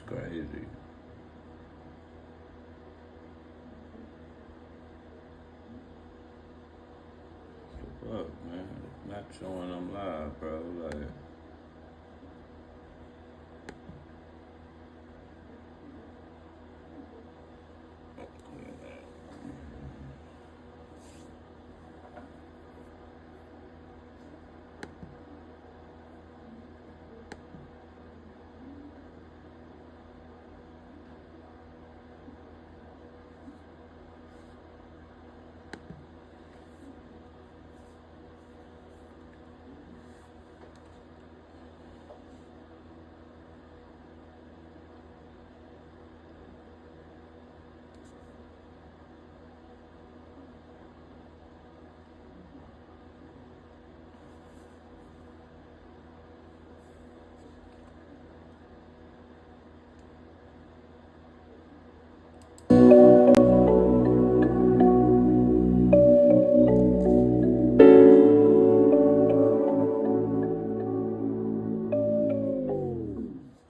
crazy. Fuck, man. Not showing them live, bro. Like.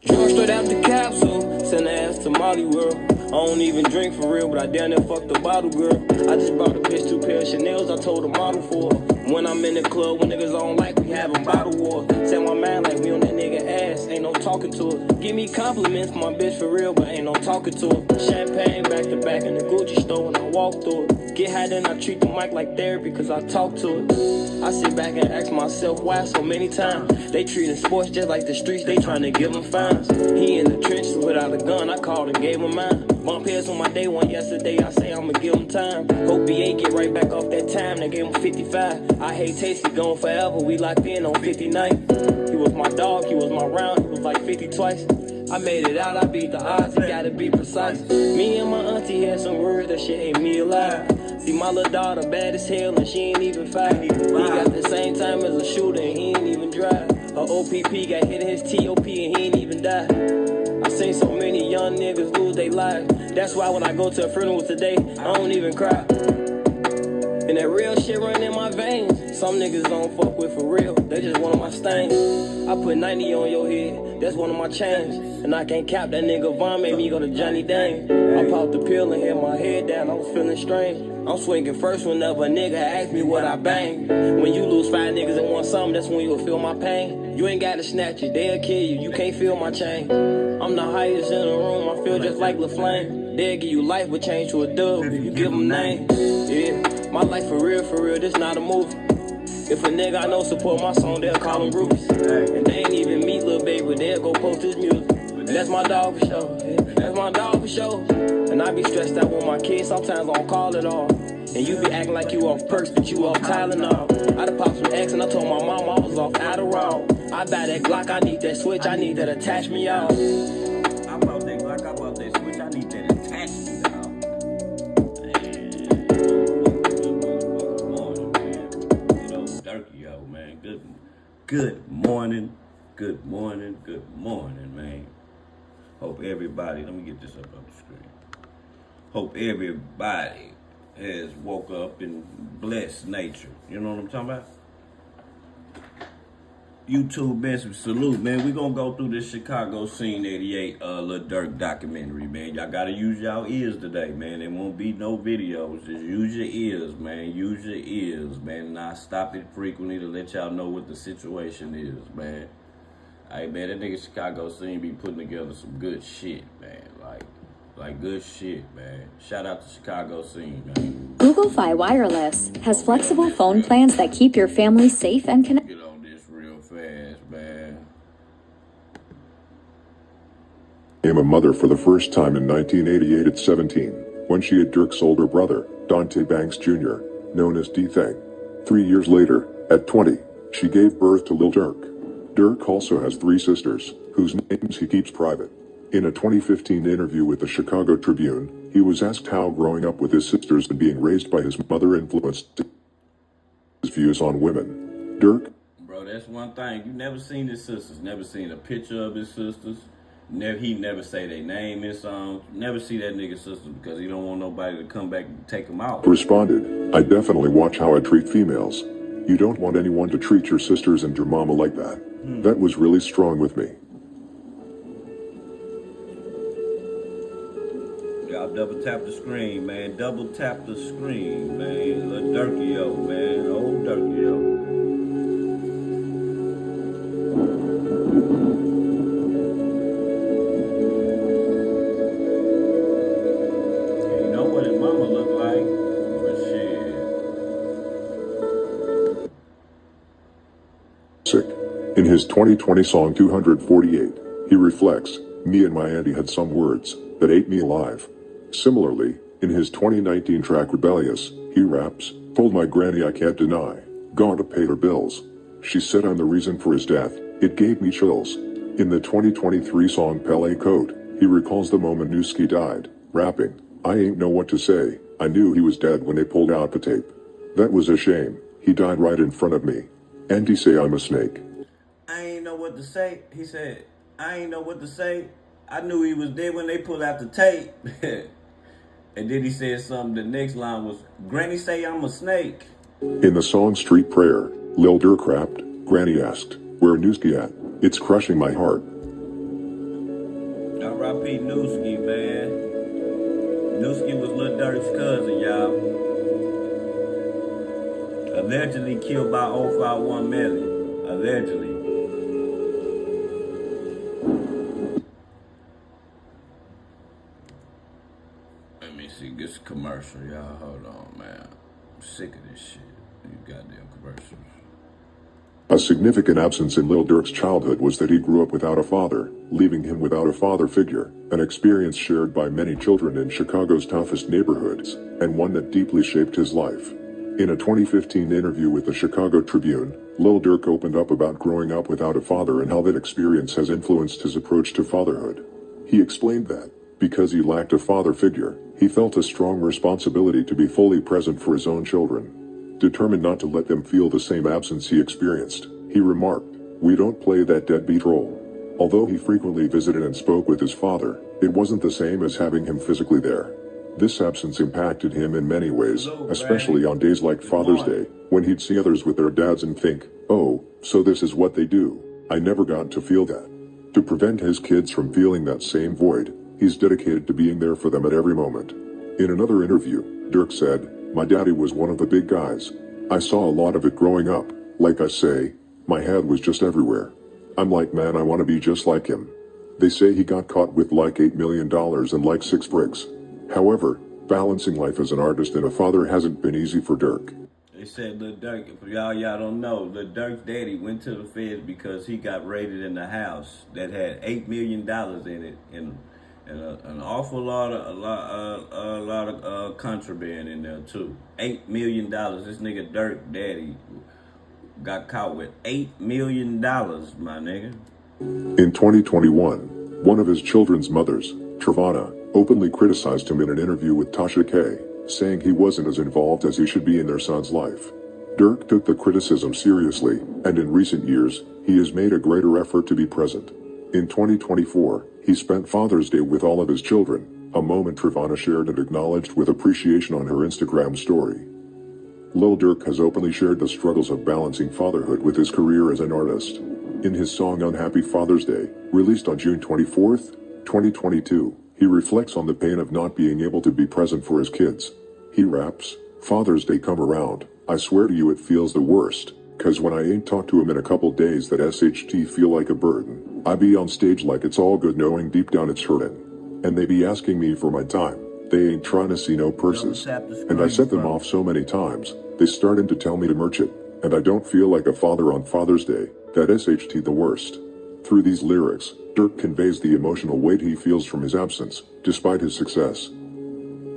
Straight out the capsule, send her ass to Molly World. I don't even drink for real, but I damn near fucked the bottle, girl. I just brought a bitch 2 pair of Chanel's, I told her model for her. When I'm in the club, when niggas don't like, we having bottle war. Set my mind like we on that nigga ass, ain't no talking to her. Give me compliments, my bitch for real, but ain't no talking to her. Champagne back to back in the Gucci store when I walk through it. Get high then I treat the mic like therapy cause I talk to it. I sit back and ask myself why so many times. They treating sports just like the streets, they trying to give them fines. He in the trenches without a gun, I called and gave him mine. Bump heads on my day one yesterday, I say I'ma give him time. Hope BA get right back off that time, they gave him 55. I hate Tasty, gone forever, we locked in on 59. He was my dog, he was my round, he was like 50 twice. I made it out, I beat the odds, you gotta be precise. Me and my auntie had some words, that shit ate me alive. See my little daughter bad as hell and she ain't even 5. He got the same time as a shooter and he ain't even drive. Her OPP got hit in his TOP and he ain't even die. I seen so many young niggas lose their lives. That's why when I go to a funeral today, I don't even cry. And that real shit run in my veins. Some niggas don't fuck with for real, they just one of my stains. I put 90 on your head, that's one of my chains. And I can't cap that nigga Von made me go to Johnny Dang. I popped the pill and held my head down, I was feeling strange. I'm swinging first whenever a nigga ask me what I bang. When you lose 5 niggas and want something, that's when you'll feel my pain. You ain't gotta snatch it, they'll kill you, you can't feel my chain. I'm the highest in the room, I feel just like LaFlame. They'll give you life, but change to a dub if you give them name. Yeah, my life for real, this not a movie. If a nigga I know support my song, they'll call him groupies. And they ain't even meet Lil Baby, they'll go post his music. That's my dog for sure, that's my dog for sure. And I be stressed out with my kids, sometimes I don't call it all. And you be acting like you off perks, but you off Tylenol. I done popped some X and I told my mom I was off Adderall. I buy that Glock, I need that switch, I need that attach me y'all. I bought that Glock, I bought that switch, I need that attach me y'all. Good morning, man. You know, Durky, yo, man. Good morning, man. Hope everybody, let me get this up on the screen. Hope everybody has woke up in blessed nature. You know what I'm talking about? YouTube message, salute, man. We gonna go through this Chicago Scene 88 Lil Durk documentary, man. Y'all gotta use y'all ears today, man. There won't be no videos. Just use your ears, man. Use your ears, man. And I stop it frequently to let y'all know what the situation is, man. Hey, man, that nigga Chicago Scene be putting together some good shit, man. Like good shit, man. Shout out to Chicago Scene, man. Google Fi Wireless has flexible phone plans that keep your family safe and connected. Get on this real fast, man. Became a mother for the first time in 1988 at 17, when she had Durk's older brother, Dante Banks Jr., known as D-Thang. 3 years later, at 20, she gave birth to Lil Durk. Durk also has 3 sisters, whose names he keeps private. In a 2015 interview with the Chicago Tribune, he was asked how growing up with his sisters and being raised by his mother influenced his views on women. Durk? Bro, that's one thing. You never seen his sisters. Never seen a picture of his sisters. He never say their name in songs. Never see that nigga's sisters because he don't want nobody to come back and take him out. Responded, I definitely watch how I treat females. You don't want anyone to treat your sisters and your mama like that. That was really strong with me. Y'all double tap the screen, man. Double tap the screen, man. Lil Durkio, man. Old Durkio. You know what his mama look like, but shit. In his 2020 song 248, he reflects, "Me and my auntie had some words that ate me alive." Similarly, in his 2019 track Rebellious, he raps, "Told my granny I can't deny, gotta pay her bills. She said I'm the reason for his death, it gave me chills." In the 2023 song Pele Coat, he recalls the moment Newski died, rapping, "I ain't know what to say, I knew he was dead when they pulled out the tape. That was a shame, he died right in front of me. Auntie say I'm a snake." I ain't know what to say. He said, I ain't know what to say. I knew he was dead when they pulled out the tape. And then he said something. The next line was, "Granny say I'm a snake." In the song Street Prayer, Lil Durk rapped, "Granny asked, where Newski at? It's crushing my heart." R.I.P. Newski, man. Newski was Lil Durk's cousin, y'all. Allegedly killed by 051 Melly. Allegedly. Let me see this commercial, y'all. Hold on, man. I'm sick of this shit. These goddamn commercials. A significant absence in Lil Durk's childhood was that he grew up without a father, leaving him without a father figure, an experience shared by many children in Chicago's toughest neighborhoods, and one that deeply shaped his life. In a 2015 interview with the Chicago Tribune, Lil Durk opened up about growing up without a father and how that experience has influenced his approach to fatherhood. He explained that, because he lacked a father figure, he felt a strong responsibility to be fully present for his own children. Determined not to let them feel the same absence he experienced, he remarked, "We don't play that deadbeat role." Although he frequently visited and spoke with his father, it wasn't the same as having him physically there. This absence impacted him in many ways, especially on days like Father's Day, when he'd see others with their dads and think, "Oh, so this is what they do. I never got to feel that." To prevent his kids from feeling that same void, he's dedicated to being there for them at every moment. In another interview, Durk said, "My daddy was one of the big guys. I saw a lot of it growing up. Like I say, my head was just everywhere. I'm like, man, I want to be just like him." They say he got caught with like $8 million and like 6 bricks. However, balancing life as an artist and a father hasn't been easy for Durk. They said Lil Durk, for y'all don't know, Lil Durk's daddy went to the feds because he got raided in the house that had $8 million in it, and an awful lot of contraband in there too. $8 million. This nigga Durk daddy got caught with $8 million, my nigga. In 2021, one of his children's mothers, Travana, openly criticized him in an interview with Tasha K, saying he wasn't as involved as he should be in their son's life. Durk took the criticism seriously, and in recent years, he has made a greater effort to be present. In 2024, he spent Father's Day with all of his children, a moment Travana shared and acknowledged with appreciation on her Instagram story. Lil Durk has openly shared the struggles of balancing fatherhood with his career as an artist. In his song Unhappy Father's Day, released on June 24, 2022, he reflects on the pain of not being able to be present for his kids. He raps, "Father's Day come around, I swear to you it feels the worst, 'cause when I ain't talked to him in a couple days that SHT feel like a burden. I be on stage like it's all good knowing deep down it's hurting. And they be asking me for my time, they ain't trying to see no purses. And I sent them off so many times, they starting to tell me to merch it, and I don't feel like a father on Father's Day, that SHT the worst." Through these lyrics, Durk conveys the emotional weight he feels from his absence, despite his success.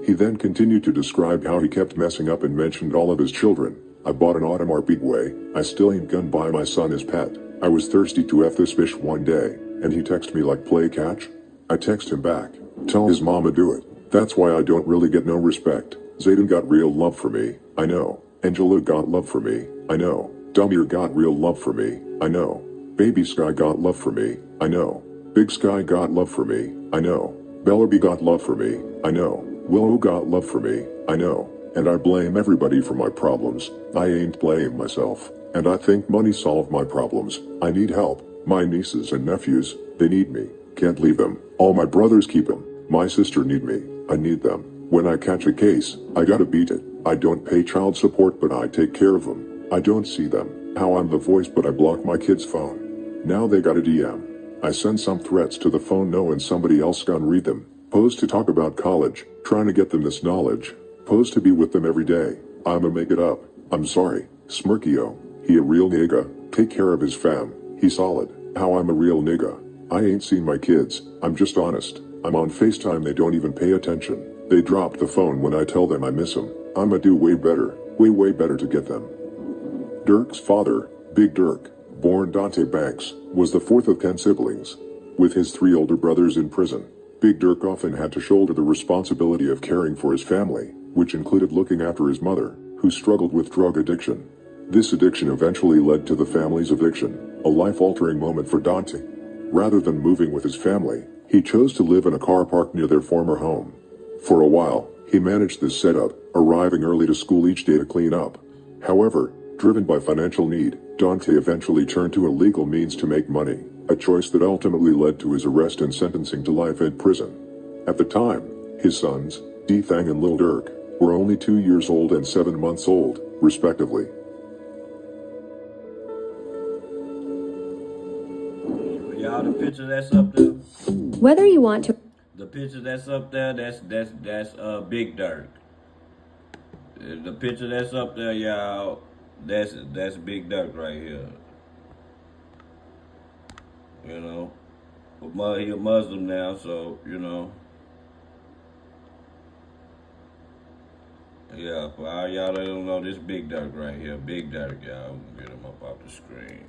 He then continued to describe how he kept messing up and mentioned all of his children. "I bought an Audemars Piguet, I still ain't gonna buy my son his pet. I was thirsty to F this fish one day, and he texted me like play catch. I text him back, tell his mama do it. That's why I don't really get no respect. Zayden got real love for me, I know. Angela got love for me, I know. Damir got real love for me, I know. Baby Sky got love for me, I know. Big Sky got love for me, I know. Bellaby got love for me, I know. Willow got love for me, I know. And I blame everybody for my problems. I ain't blame myself. And I think money solved my problems. I need help. My nieces and nephews, they need me. Can't leave them. All my brothers keep them. My sister need me. I need them. When I catch a case, I gotta beat it. I don't pay child support, but I take care of them. I don't see them. How I'm the voice, but I block my kid's phone. Now they got a DM. I send some threats to the phone knowing somebody else gonna read them. Pose to talk about college, trying to get them this knowledge. Pose to be with them every day. I'ma make it up. I'm sorry. Smirkio. He a real nigga. Take care of his fam. He solid. How I'm a real nigga. I ain't seen my kids. I'm just honest. I'm on FaceTime, they don't even pay attention. They drop the phone when I tell them I miss them. I'ma do way better. Way better to get them. Durk's father, Big Durk, born Dante Banks, was the fourth of 10 siblings. With his 3 older brothers in prison, Big Durk often had to shoulder the responsibility of caring for his family, which included looking after his mother, who struggled with drug addiction. This addiction eventually led to the family's eviction, a life-altering moment for Dante. Rather than moving with his family, he chose to live in a car park near their former home. For a while, he managed this setup, arriving early to school each day to clean up. However, driven by financial need, Dante eventually turned to illegal means to make money, a choice that ultimately led to his arrest and sentencing to life in prison. At the time, his sons, D-Thang and Lil Durk, were only 2 years old and 7 months old, respectively. Y'all, the picture that's up there, Whether you want to the picture that's up there, that's Big Durk. The picture that's up there, y'all, that's Big Durk right here. You know, but he a Muslim now, so you know. Yeah, for all y'all that don't know, this Big Durk right here, Big Durk, y'all. I'm gonna get him up off the screen.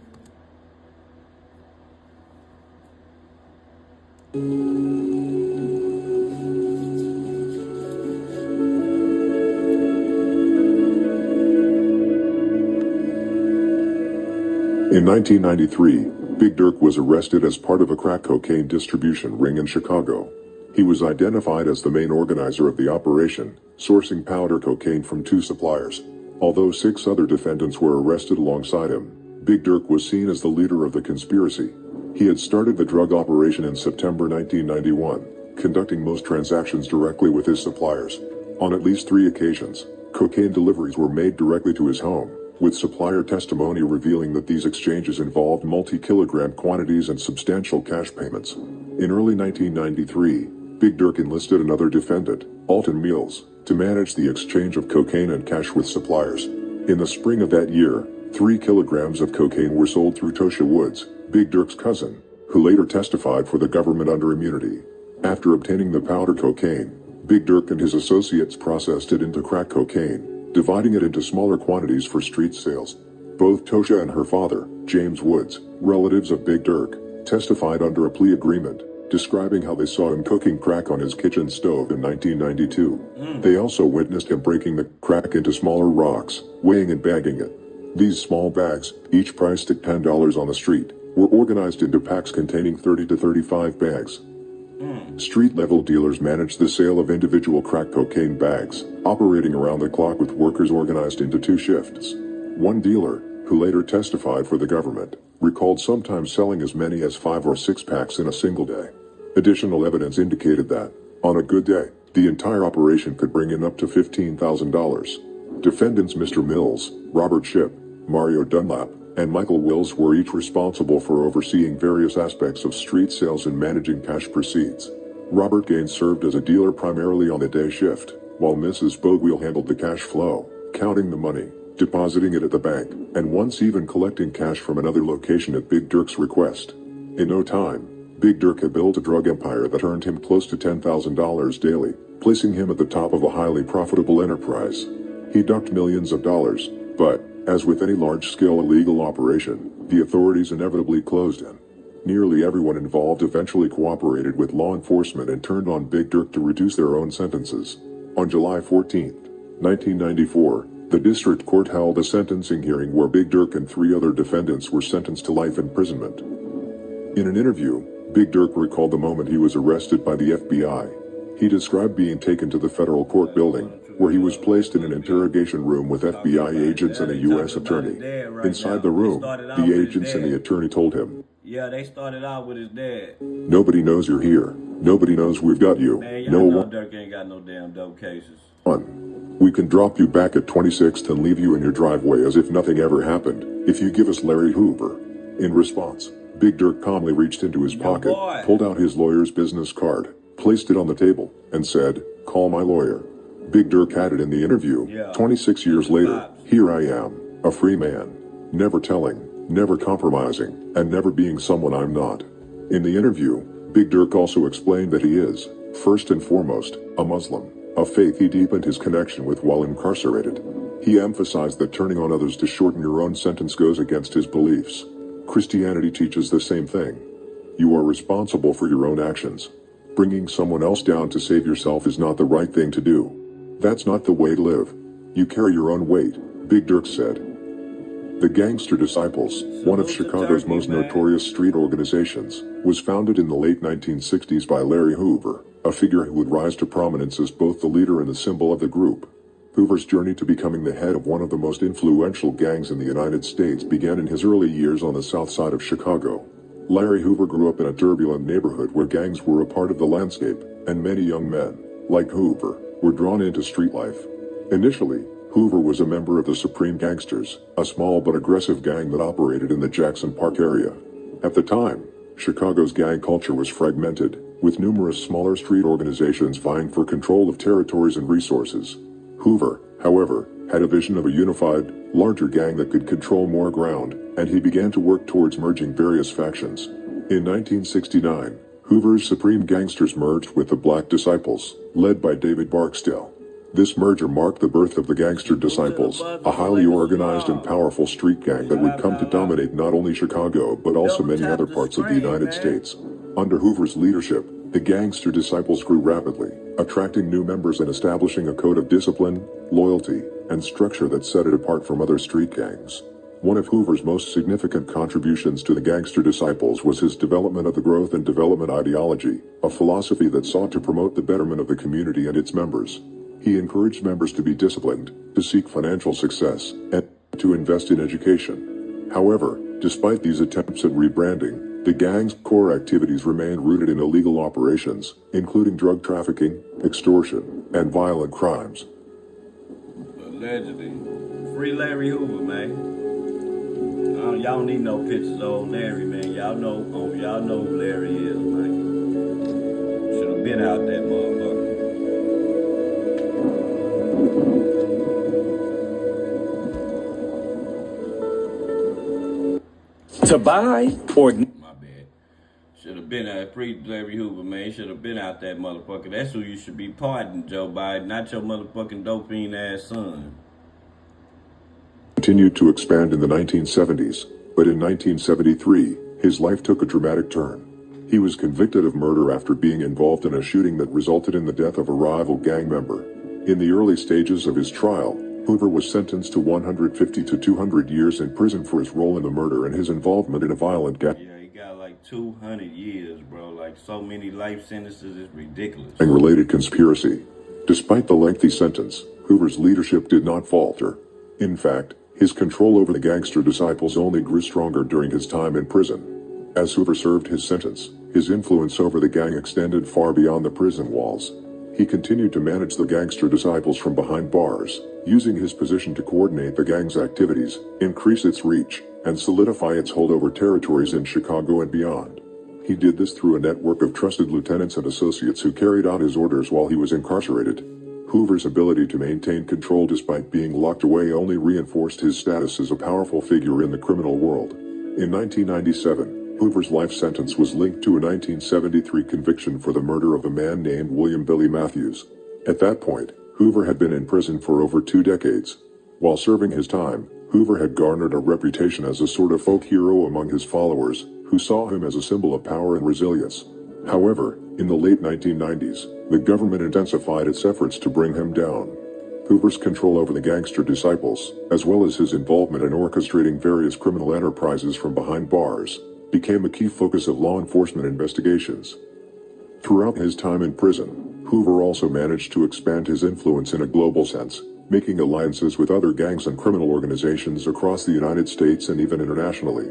In 1993, Big Durk was arrested as part of a crack cocaine distribution ring in Chicago. He was identified as the main organizer of the operation, sourcing powder cocaine from 2 suppliers. Although 6 other defendants were arrested alongside him, Big Durk was seen as the leader of the conspiracy. He had started the drug operation in September 1991, conducting most transactions directly with his suppliers. On at least 3 occasions, cocaine deliveries were made directly to his home, with supplier testimony revealing that these exchanges involved multi-kilogram quantities and substantial cash payments. In early 1993, Big Durk enlisted another defendant, Alton Mills, to manage the exchange of cocaine and cash with suppliers. In the spring of that year, 3 kilograms of cocaine were sold through Tosha Woods, Big Durk's cousin, who later testified for the government under immunity. After obtaining the powder cocaine, Big Durk and his associates processed it into crack cocaine, dividing it into smaller quantities for street sales. Both Tosha and her father, James Woods, relatives of Big Durk, testified under a plea agreement, describing how they saw him cooking crack on his kitchen stove in 1992. They also witnessed him breaking the crack into smaller rocks, weighing and bagging it. These small bags, each priced at $10 on the street, were organized into packs containing 30 to 35 bags. Street-level dealers managed the sale of individual crack cocaine bags, operating around the clock with workers organized into 2 shifts. One dealer, who later testified for the government, recalled sometimes selling as many as 5 or 6 packs in a single day. Additional evidence indicated that, on a good day, the entire operation could bring in up to $15,000. Defendants Mr. Mills, Robert Shipp, Mario Dunlap, and Michael Wills were each responsible for overseeing various aspects of street sales and managing cash proceeds. Robert Gaines served as a dealer primarily on the day shift, while Mrs. Bogwheel handled the cash flow, counting the money, depositing it at the bank, and once even collecting cash from another location at Big Durk's request. In no time, Big Durk had built a drug empire that earned him close to $10,000 daily, placing him at the top of a highly profitable enterprise. He ducked millions of dollars, but, as with any large-scale illegal operation, the authorities inevitably closed in. Nearly everyone involved eventually cooperated with law enforcement and turned on Big Durk to reduce their own sentences. On July 14, 1994, the district court held a sentencing hearing where Big Durk and 3 other defendants were sentenced to life imprisonment. In an interview, Big Durk recalled the moment he was arrested by the FBI. He described being taken to the federal court building, where he was placed in an interrogation room with FBI agents and a U.S. attorney. Inside the room, the agents and the attorney told him, Yeah, they started out with his dad. "Nobody knows you're here. Nobody knows we've got you. Man, No y'all know one. Durk ain't got no damn dope cases. We can drop you back at 26th and leave you in your driveway as if nothing ever happened, if you give us Larry Hoover. In response, Big Durk calmly reached into his pocket, boy. pulled out his lawyer's business card, placed it on the table, and said, "Call my lawyer." Big Durk added in the interview, Yeah. 26 years later, Vibes. here I am, a free man, never telling, never compromising, and never being someone I'm not. In the interview, Big Durk also explained that he is, first and foremost, a Muslim, a faith he deepened his connection with while incarcerated. He emphasized that turning on others to shorten your own sentence goes against his beliefs. Christianity teaches the same thing. You are responsible for your own actions. Bringing someone else down to save yourself is not the right thing to do. That's not the way to live. You carry your own weight, Big Durk said. The Gangster Disciples, one of Chicago's most notorious street organizations, was founded in the late 1960s by Larry Hoover, a figure who would rise to prominence as both the leader and the symbol of the group. Hoover's journey to becoming the head of one of the most influential gangs in the United States began in his early years on the south side of Chicago. Larry Hoover grew up in a turbulent neighborhood where gangs were a part of the landscape, and many young men, like Hoover, were drawn into street life. Initially, Hoover was a member of the Supreme Gangsters, a small but aggressive gang that operated in the Jackson Park area. At the time, Chicago's gang culture was fragmented, with numerous smaller street organizations vying for control of territories and resources. Hoover, however, had a vision of a unified, larger gang that could control more ground, and he began to work towards merging various factions. In 1969, Hoover's Supreme Gangsters merged with the Black Disciples, led by David Barksdale. This merger marked the birth of the Gangster Disciples, a highly organized and powerful street gang that would come to dominate not only Chicago but also many other parts of the United States. Under Hoover's leadership, the Gangster Disciples grew rapidly, attracting new members and establishing a code of discipline, loyalty, and structure that set it apart from other street gangs. One of Hoover's most significant contributions to the Gangster Disciples was his development of the growth and development ideology, a philosophy that sought to promote the betterment of the community and its members. He encouraged members to be disciplined, to seek financial success, and to invest in education. However, despite these attempts at rebranding, the gang's core activities remained rooted in illegal operations, including drug trafficking, extortion, and violent crimes. Allegedly. Free Larry Hoover, man. Y'all don't need no pictures of old Larry, man. Y'all know who Larry is, man. Should have been out that motherfucker. To buy or My bad. Should have been out. Free Larry Hoover, man. Should have been out that motherfucker. That's who you should be pardoning, Joe Biden, not your motherfucking dope fiend ass son. Continued to expand in the 1970s, but in 1973, his life took a dramatic turn. He was convicted of murder after being involved in a shooting that resulted in the death of a rival gang member. In the early stages of his trial, Hoover was sentenced to 150 to 200 years in prison for his role in the murder and his involvement in a violent gang. Yeah, he got like 200 years, bro. Like so many life sentences, it's ridiculous. And related conspiracy. Despite the lengthy sentence, Hoover's leadership did not falter. In fact, his control over the Gangster Disciples only grew stronger during his time in prison. As Hoover served his sentence, his influence over the gang extended far beyond the prison walls. He continued to manage the Gangster Disciples from behind bars, using his position to coordinate the gang's activities, increase its reach, and solidify its hold over territories in Chicago and beyond. He did this through a network of trusted lieutenants and associates who carried out his orders while he was incarcerated. Hoover's ability to maintain control despite being locked away only reinforced his status as a powerful figure in the criminal world. In 1997, Hoover's life sentence was linked to a 1973 conviction for the murder of a man named William Billy Matthews. At that point, Hoover had been in prison for over 2 decades. While serving his time, Hoover had garnered a reputation as a sort of folk hero among his followers, who saw him as a symbol of power and resilience. However, in the late 1990s, the government intensified its efforts to bring him down. Hoover's control over the Gangster Disciples, as well as his involvement in orchestrating various criminal enterprises from behind bars, became a key focus of law enforcement investigations. Throughout his time in prison, Hoover also managed to expand his influence in a global sense, making alliances with other gangs and criminal organizations across the United States and even internationally.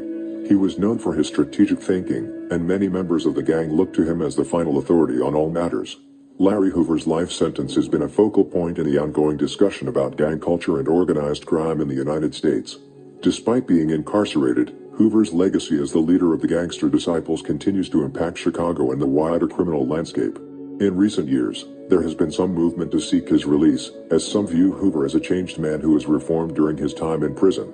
He was known for his strategic thinking, and many members of the gang looked to him as the final authority on all matters. Larry Hoover's life sentence has been a focal point in the ongoing discussion about gang culture and organized crime in the United States. Despite being incarcerated, Hoover's legacy as the leader of the gangster disciples continues to impact Chicago and the wider criminal landscape. In recent years, there has been some movement to seek his release, as some view Hoover as a changed man who was reformed during his time in prison.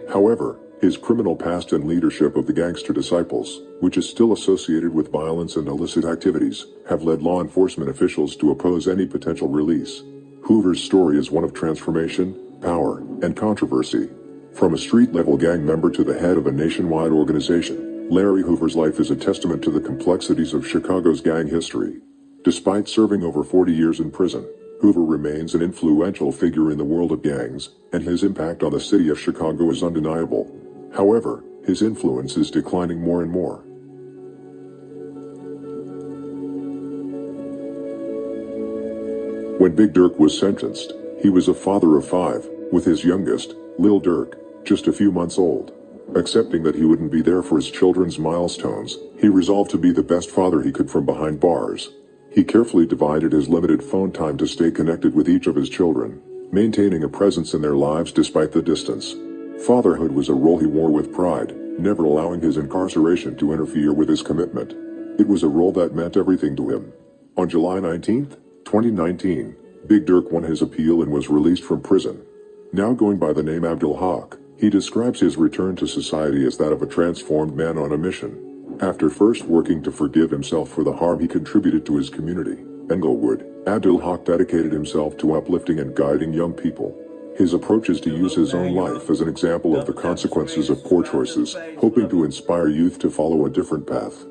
However, his criminal past and leadership of the gangster disciples, which is still associated with violence and illicit activities, have led law enforcement officials to oppose any potential release. Hoover's story is one of transformation, power, and controversy. From a street-level gang member to the head of a nationwide organization, Larry Hoover's life is a testament to the complexities of Chicago's gang history. Despite serving over 40 years in prison, Hoover remains an influential figure in the world of gangs, and his impact on the city of Chicago is undeniable. However, his influence is declining more and more. When Big Durk was sentenced, he was a father of 5, with his youngest, Lil Durk, just a few months old. Accepting that he wouldn't be there for his children's milestones, he resolved to be the best father he could from behind bars. He carefully divided his limited phone time to stay connected with each of his children, maintaining a presence in their lives despite the distance. Fatherhood was a role he wore with pride, never allowing his incarceration to interfere with his commitment. It was a role that meant everything to him. On July 19, 2019, Big Durk won his appeal and was released from prison. Now going by the name Abdul Haq, he describes his return to society as that of a transformed man on a mission. After first working to forgive himself for the harm he contributed to his community, Englewood, Abdul Haq dedicated himself to uplifting and guiding young people. His approach is to use his own life as an example of the consequences of poor choices, hoping to inspire youth to follow a different path.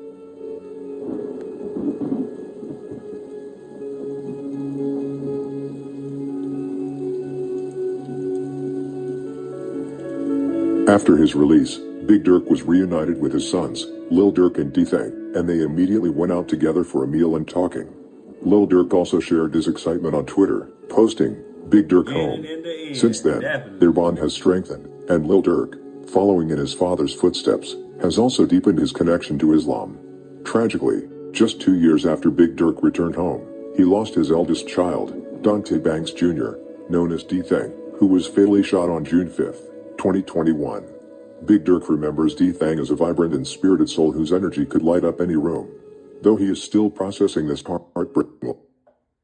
After his release, Big Durk was reunited with his sons, Lil Durk and D-Thang, and they immediately went out together for a meal and talking. Lil Durk also shared his excitement on Twitter, posting, "Big Durk home." Since then, their bond has strengthened, and Lil Durk, following in his father's footsteps, has also deepened his connection to Islam. Tragically, just 2 years after Big Durk returned home, he lost his eldest child, Dante Banks Jr., known as D-Thang, who was fatally shot on June 5, 2021. Big Durk remembers D-Thang as a vibrant and spirited soul whose energy could light up any room. Though he is still processing this heartbreaking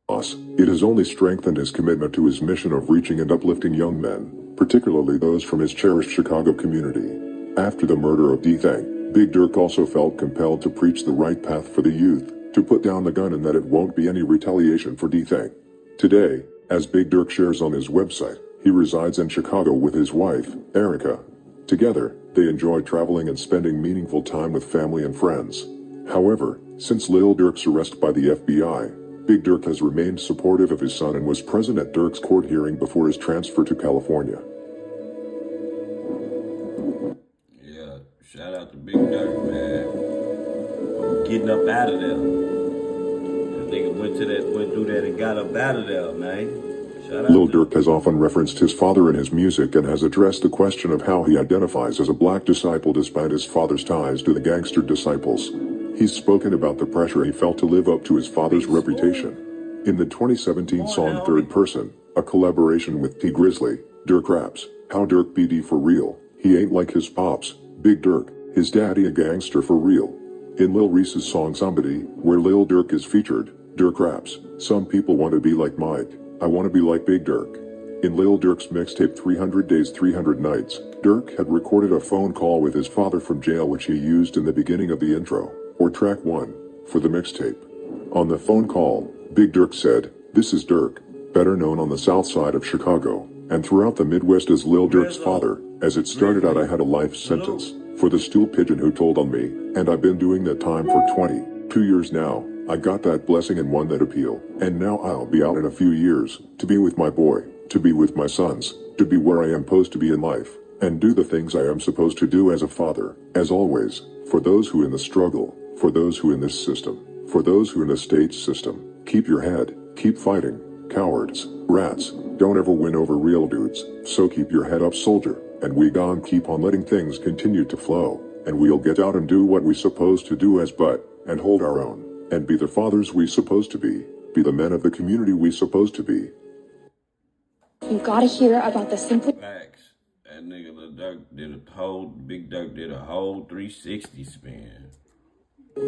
loss, it has only strengthened his commitment to his mission of reaching and uplifting young men, particularly those from his cherished Chicago community. After the murder of D-Thang, Big Durk also felt compelled to preach the right path for the youth, to put down the gun and that it won't be any retaliation for D-Thang. Today, as Big Durk shares on his website, he resides in Chicago with his wife, Erica. Together, they enjoy traveling and spending meaningful time with family and friends. However, since Lil Durk's arrest by the FBI, Big Durk has remained supportive of his son and was present at Durk's court hearing before his transfer to California. Yeah, shout out to Big Durk, man. Getting up out of there. That nigga went through that and got up out of there, man. Lil Durk has often referenced his father in his music and has addressed the question of how he identifies as a black disciple despite his father's ties to the gangster disciples. He's spoken about the pressure he felt to live up to his father's reputation. In the 2017 song Third Person, a collaboration with T Grizzly, Durk raps, "How Durk BD for real, he ain't like his pops, Big Durk, his daddy a gangster for real." In Lil Reese's song Somebody, where Lil Durk is featured, Durk raps, "Some people want to be like Mike, I want to be like Big Durk." In Lil Durk's mixtape 300 Days 300 Nights, Durk had recorded a phone call with his father from jail which he used in the beginning of the intro, or track 1, for the mixtape. On the phone call, Big Durk said, "This is Durk, better known on the south side of Chicago, and throughout the Midwest as Lil Durk's father. As it started out I had a life sentence, for the stool pigeon who told on me, and I've been doing that time for 22 years now. I got that blessing and won that appeal, and now I'll be out in a few years, to be with my boy, to be with my sons, to be where I am supposed to be in life, and do the things I am supposed to do as a father. As always, for those who in the struggle, for those who in this system, for those who in the state system, keep your head, keep fighting, cowards, rats, don't ever win over real dudes, so keep your head up soldier, and we gon' keep on letting things continue to flow, and we'll get out and do what we supposed to do as but, and hold our own, and be the fathers we supposed to be the men of the community we supposed to be. You gotta hear about the simply. Facts. That nigga Lil Durk Big Durk did a whole 360 spin.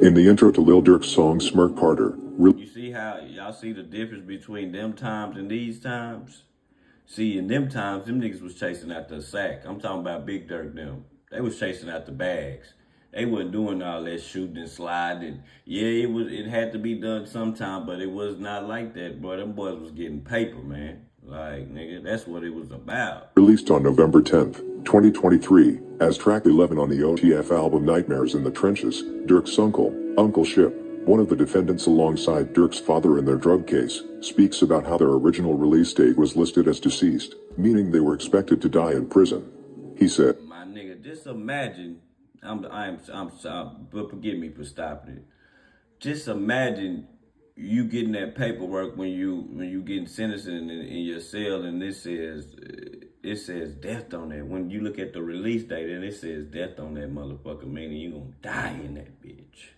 In the intro to Lil Durk's song Smirk Carter, You see how y'all see the difference between them times and these times? See, in them times, them niggas was chasing after the sack. I'm talking about Big Durk them. They was chasing after bags. They wasn't doing all that shooting and sliding. Yeah, it had to be done sometime, but it was not like that, bro. Them boys was getting paper, man. Like, nigga, that's what it was about. Released on November 10th, 2023, as track 11 on the OTF album Nightmares in the Trenches, Durk's uncle, Uncle Ship, one of the defendants alongside Durk's father in their drug case, speaks about how their original release date was listed as deceased, meaning they were expected to die in prison. He said, My nigga, just imagine, but forgive me for stopping it. Just imagine you getting that paperwork when you getting sentenced in your cell, and it says death on it. When you look at the release date and it says death on that motherfucker, meaning you gonna die in that bitch.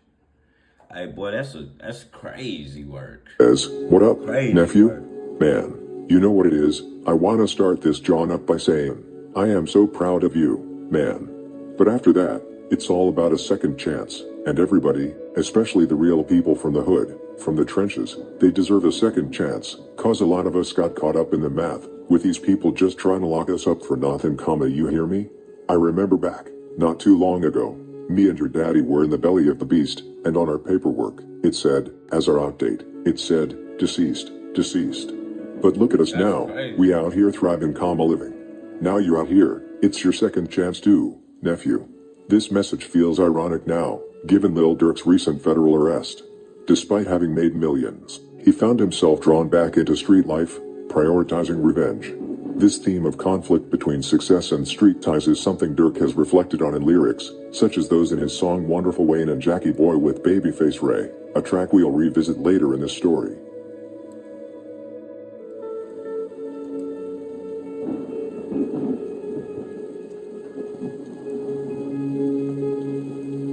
Hey boy, that's crazy work. Says, what up, Crazy nephew? work. Man, you know what it is? I wanna start this John up by saying, I am so proud of you, man. But after that, it's all about a second chance, and everybody, especially the real people from the hood, from the trenches, they deserve a second chance, cause a lot of us got caught up in the math, with these people just trying to lock us up for nothing, you hear me? I remember back, not too long ago, me and your daddy were in the belly of the beast, and on our paperwork, it said, as our outdate, it said, deceased. But look at us now, crazy. we out here thriving, living. Now you out here, it's your second chance too, nephew. This message feels ironic now, given Lil Durk's recent federal arrest. Despite having made millions, he found himself drawn back into street life, prioritizing revenge. This theme of conflict between success and street ties is something Durk has reflected on in lyrics, such as those in his song Wonderful Wayne and Jackie Boy with Babyface Ray, a track we'll revisit later in this story.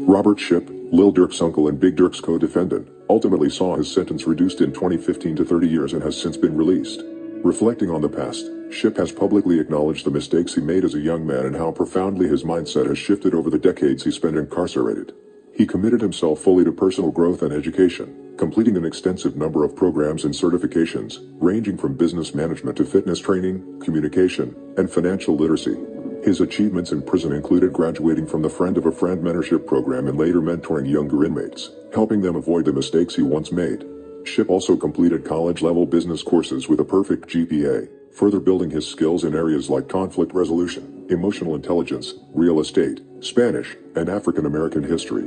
Robert Shipp, Lil Durk's uncle and Big Durk's co-defendant, ultimately saw his sentence reduced in 2015 to 30 years and has since been released. Reflecting on the past, Shipp has publicly acknowledged the mistakes he made as a young man and how profoundly his mindset has shifted over the decades he spent incarcerated. He committed himself fully to personal growth and education, completing an extensive number of programs and certifications, ranging from business management to fitness training, communication, and financial literacy. His achievements in prison included graduating from the Friend of a Friend mentorship program and later mentoring younger inmates, helping them avoid the mistakes he once made. Shipp also completed college-level business courses with a perfect GPA, further building his skills in areas like conflict resolution, emotional intelligence, real estate, Spanish, and African American history.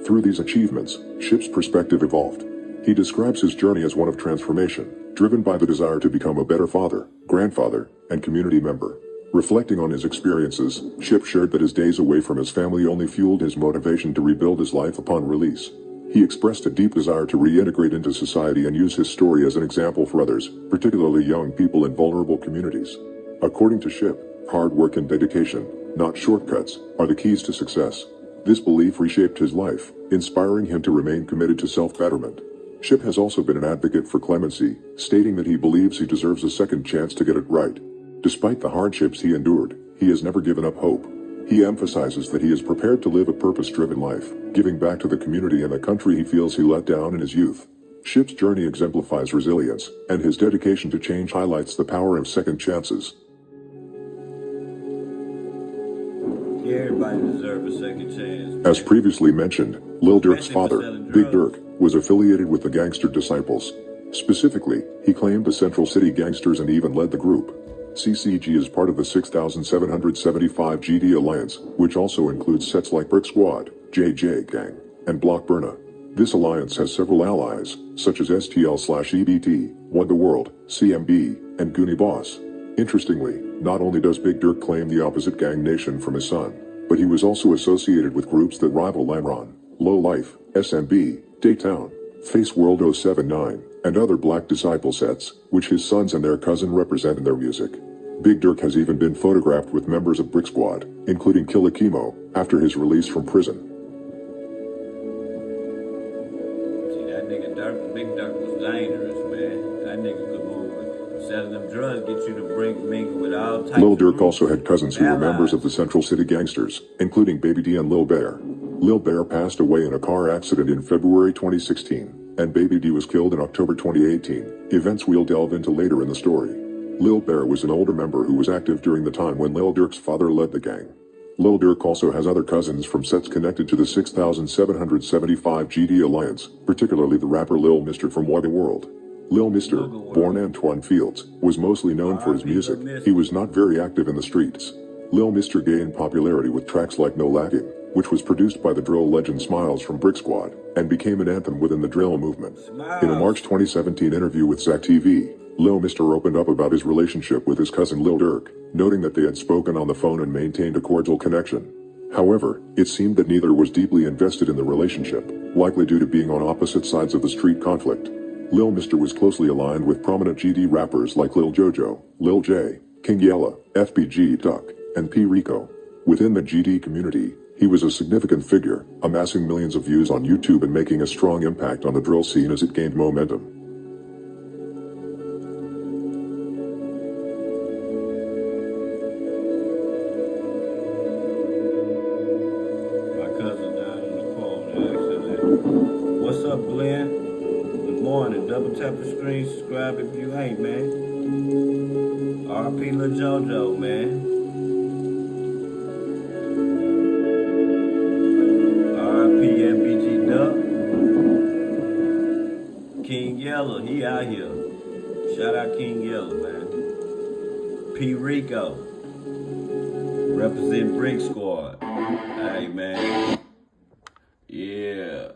Through these achievements, Shipp's perspective evolved. He describes his journey as one of transformation, driven by the desire to become a better father, grandfather, and community member. Reflecting on his experiences, Shipp shared that his days away from his family only fueled his motivation to rebuild his life upon release. He expressed a deep desire to reintegrate into society and use his story as an example for others, particularly young people in vulnerable communities. According to Shipp, hard work and dedication, not shortcuts, are the keys to success. This belief reshaped his life, inspiring him to remain committed to self-betterment. Shipp has also been an advocate for clemency, stating that he believes he deserves a second chance to get it right. Despite the hardships he endured, he has never given up hope. He emphasizes that he is prepared to live a purpose-driven life, giving back to the community and the country he feels he let down in his youth. Shipp's journey exemplifies resilience, and his dedication to change highlights the power of second chances. Everybody deserves a second chance. As previously mentioned, Lil Durk's Especially for father, selling Big drugs. Durk, was affiliated with the Gangster Disciples. Specifically, he claimed the Central City Gangsters and even led the group. CCG is part of the 6,775 GD Alliance, which also includes sets like Brick Squad, JJ Gang, and Block Burna. This alliance has several allies, such as STL/EBT, One the World, CMB, and Goonie Boss. Interestingly, not only does Big Durk claim the opposite gang nation from his son, but he was also associated with groups that rival Lamron, Low Life, SMB, Daytown, Face World 079, and other Black Disciple sets, which his sons and their cousin represent in their music. Big Durk has even been photographed with members of Brick Squad, including Killa Kimo, after his release from prison. See, that nigga Durk, Big Durk was dangerous, man. That nigga could move. Selling them drugs get you to mingle with all types Lil of Durk groups also had cousins who were and members of allies. the Central City Gangsters, including Baby D and Lil Bear. Lil Bear passed away in a car accident in February 2016, and Baby D was killed in October 2018, events we'll delve into later in the story. Lil Bear was an older member who was active during the time when Lil Durk's father led the gang. Lil Durk also has other cousins from sets connected to the 6775 GD Alliance, particularly the rapper Lil Mr. from Wugga World. Lil Mr., born Antoine Fields, was mostly known for his music. He was not very active in the streets. Lil Mr. gained popularity with tracks like No Lagging, which was produced by the drill legend Smiles from Brick Squad, and became an anthem within the drill movement. In a March 2017 interview with Zach TV, Lil Mr. opened up about his relationship with his cousin Lil Durk, noting that they had spoken on the phone and maintained a cordial connection. However, it seemed that neither was deeply invested in the relationship, likely due to being on opposite sides of the street conflict. Lil Mr. was closely aligned with prominent GD rappers like Lil Jojo, Lil J, King Yella, FBG Duck, and P. Rico. Within the GD community, he was a significant figure, amassing millions of views on YouTube and making a strong impact on the drill scene as it gained momentum. My cousin down in the phone actually. What's up, Glenn? Good morning. Double tap the screen, subscribe if you ain't, man. RP Lil Jojo, man. RP MBG Duck. King Yella, he out here. Shout out King Yella, man. P. Rico. Represent Brick Squad. Hey, man. Yeah.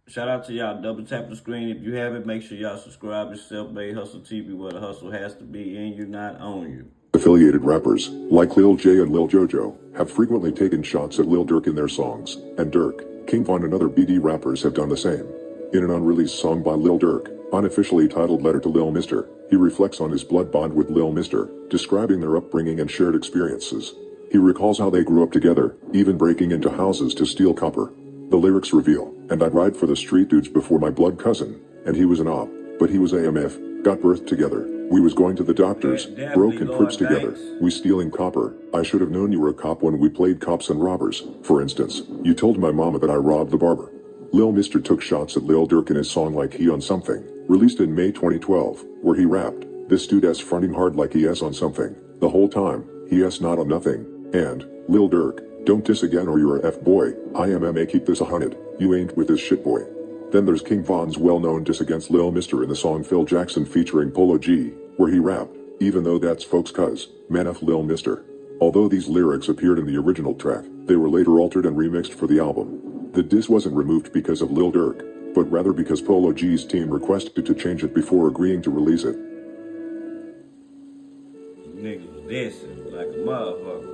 Shout out to y'all. Double tap the screen. If you haven't, make sure y'all subscribe to Self-Made Hustle TV, where the hustle has to be in you, not on you. Affiliated rappers, like Lil J and Lil Jojo, have frequently taken shots at Lil Durk in their songs, and Durk, King Von and other BD rappers have done the same. In an unreleased song by Lil Durk, unofficially titled Letter to Lil Mr., he reflects on his blood bond with Lil Mr., describing their upbringing and shared experiences. He recalls how they grew up together, even breaking into houses to steal copper. The lyrics reveal, and I'd ride for the street dudes before my blood cousin, and he was an op, but he was AMF, got birthed together. We was going to the doctors, broke and crips together. We stealing copper. I should have known you were a cop when we played cops and robbers. For instance, you told my mama that I robbed the barber. Lil Mr. took shots at Lil Durk in his song Like He on Something, released in May 2012, where he rapped, "This dude S fronting hard like he S on something. The whole time, he S not on nothing." And, Lil Durk, don't diss again or you're a F-boy. I am MMA, keep this 100. You ain't with this shit, boy. Then there's King Von's well-known diss against Lil Mr. in the song Phil Jackson featuring Polo G, where he rapped, "Even though that's folks cuz, man F Lil Mr." Although these lyrics appeared in the original track, they were later altered and remixed for the album. The diss wasn't removed because of Lil Durk, but rather because Polo G's team requested to change it before agreeing to release it. Niggas was dissing like a motherfucker.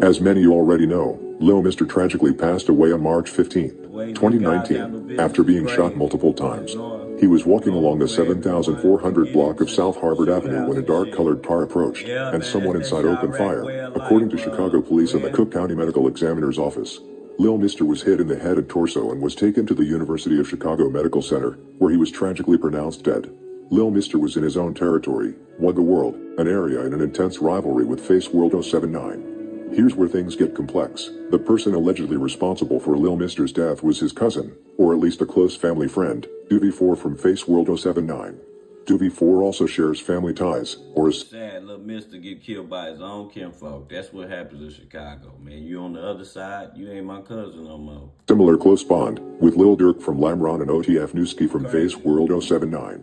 As many already know, Lil Mr. tragically passed away on March 15, 2019, after being shot multiple times. He was walking along the 7400 block of South Harvard Avenue when a dark-colored car approached, and someone inside opened fire, according to Chicago police and the Cook County Medical Examiner's Office. Lil Mr. was hit in the head and torso and was taken to the University of Chicago Medical Center, where he was tragically pronounced dead. Lil Mr. was in his own territory, Wugga World, an area in an intense rivalry with Face World 079. Here's where things get complex. The person allegedly responsible for Lil Mr.'s death was his cousin, or at least a close family friend, Doobie4 from Face World 079. Doobie4 also shares family ties, or is Sad little Mister get killed by his own kinfolk. That's what happens in Chicago, man. You on the other side, you ain't my cousin no more. similar close bond with Lil Durk from Lamron and OTF Newski from Face World 079.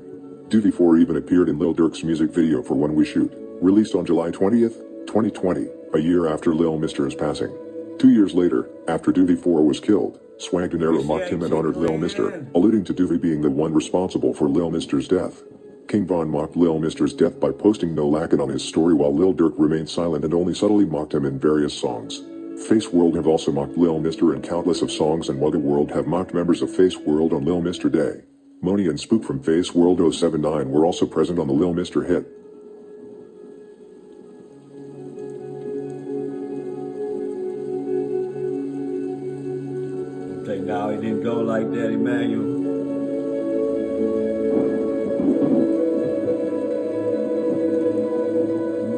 Doobie4 even appeared in Lil Durk's music video for When We Shoot, released on July 20th, 2020, a year after Lil Mr.'s passing. 2 years later, after Doobie4 was killed, Swag De Niro mocked him and honored Lil Mr., alluding to Doobie being the one responsible for Lil Mr.'s death. King Von mocked Lil Mr.'s death by posting no lackin' on his story while Lil Durk remained silent and only subtly mocked him in various songs. Face World have also mocked Lil Mr. and countless of songs, and Wugga World have mocked members of Face World on Lil Mr. Day. Moni and Spook from Face World 079 were also present on the Lil Mr. hit. Say, no, it didn't go like that, Emmanuel.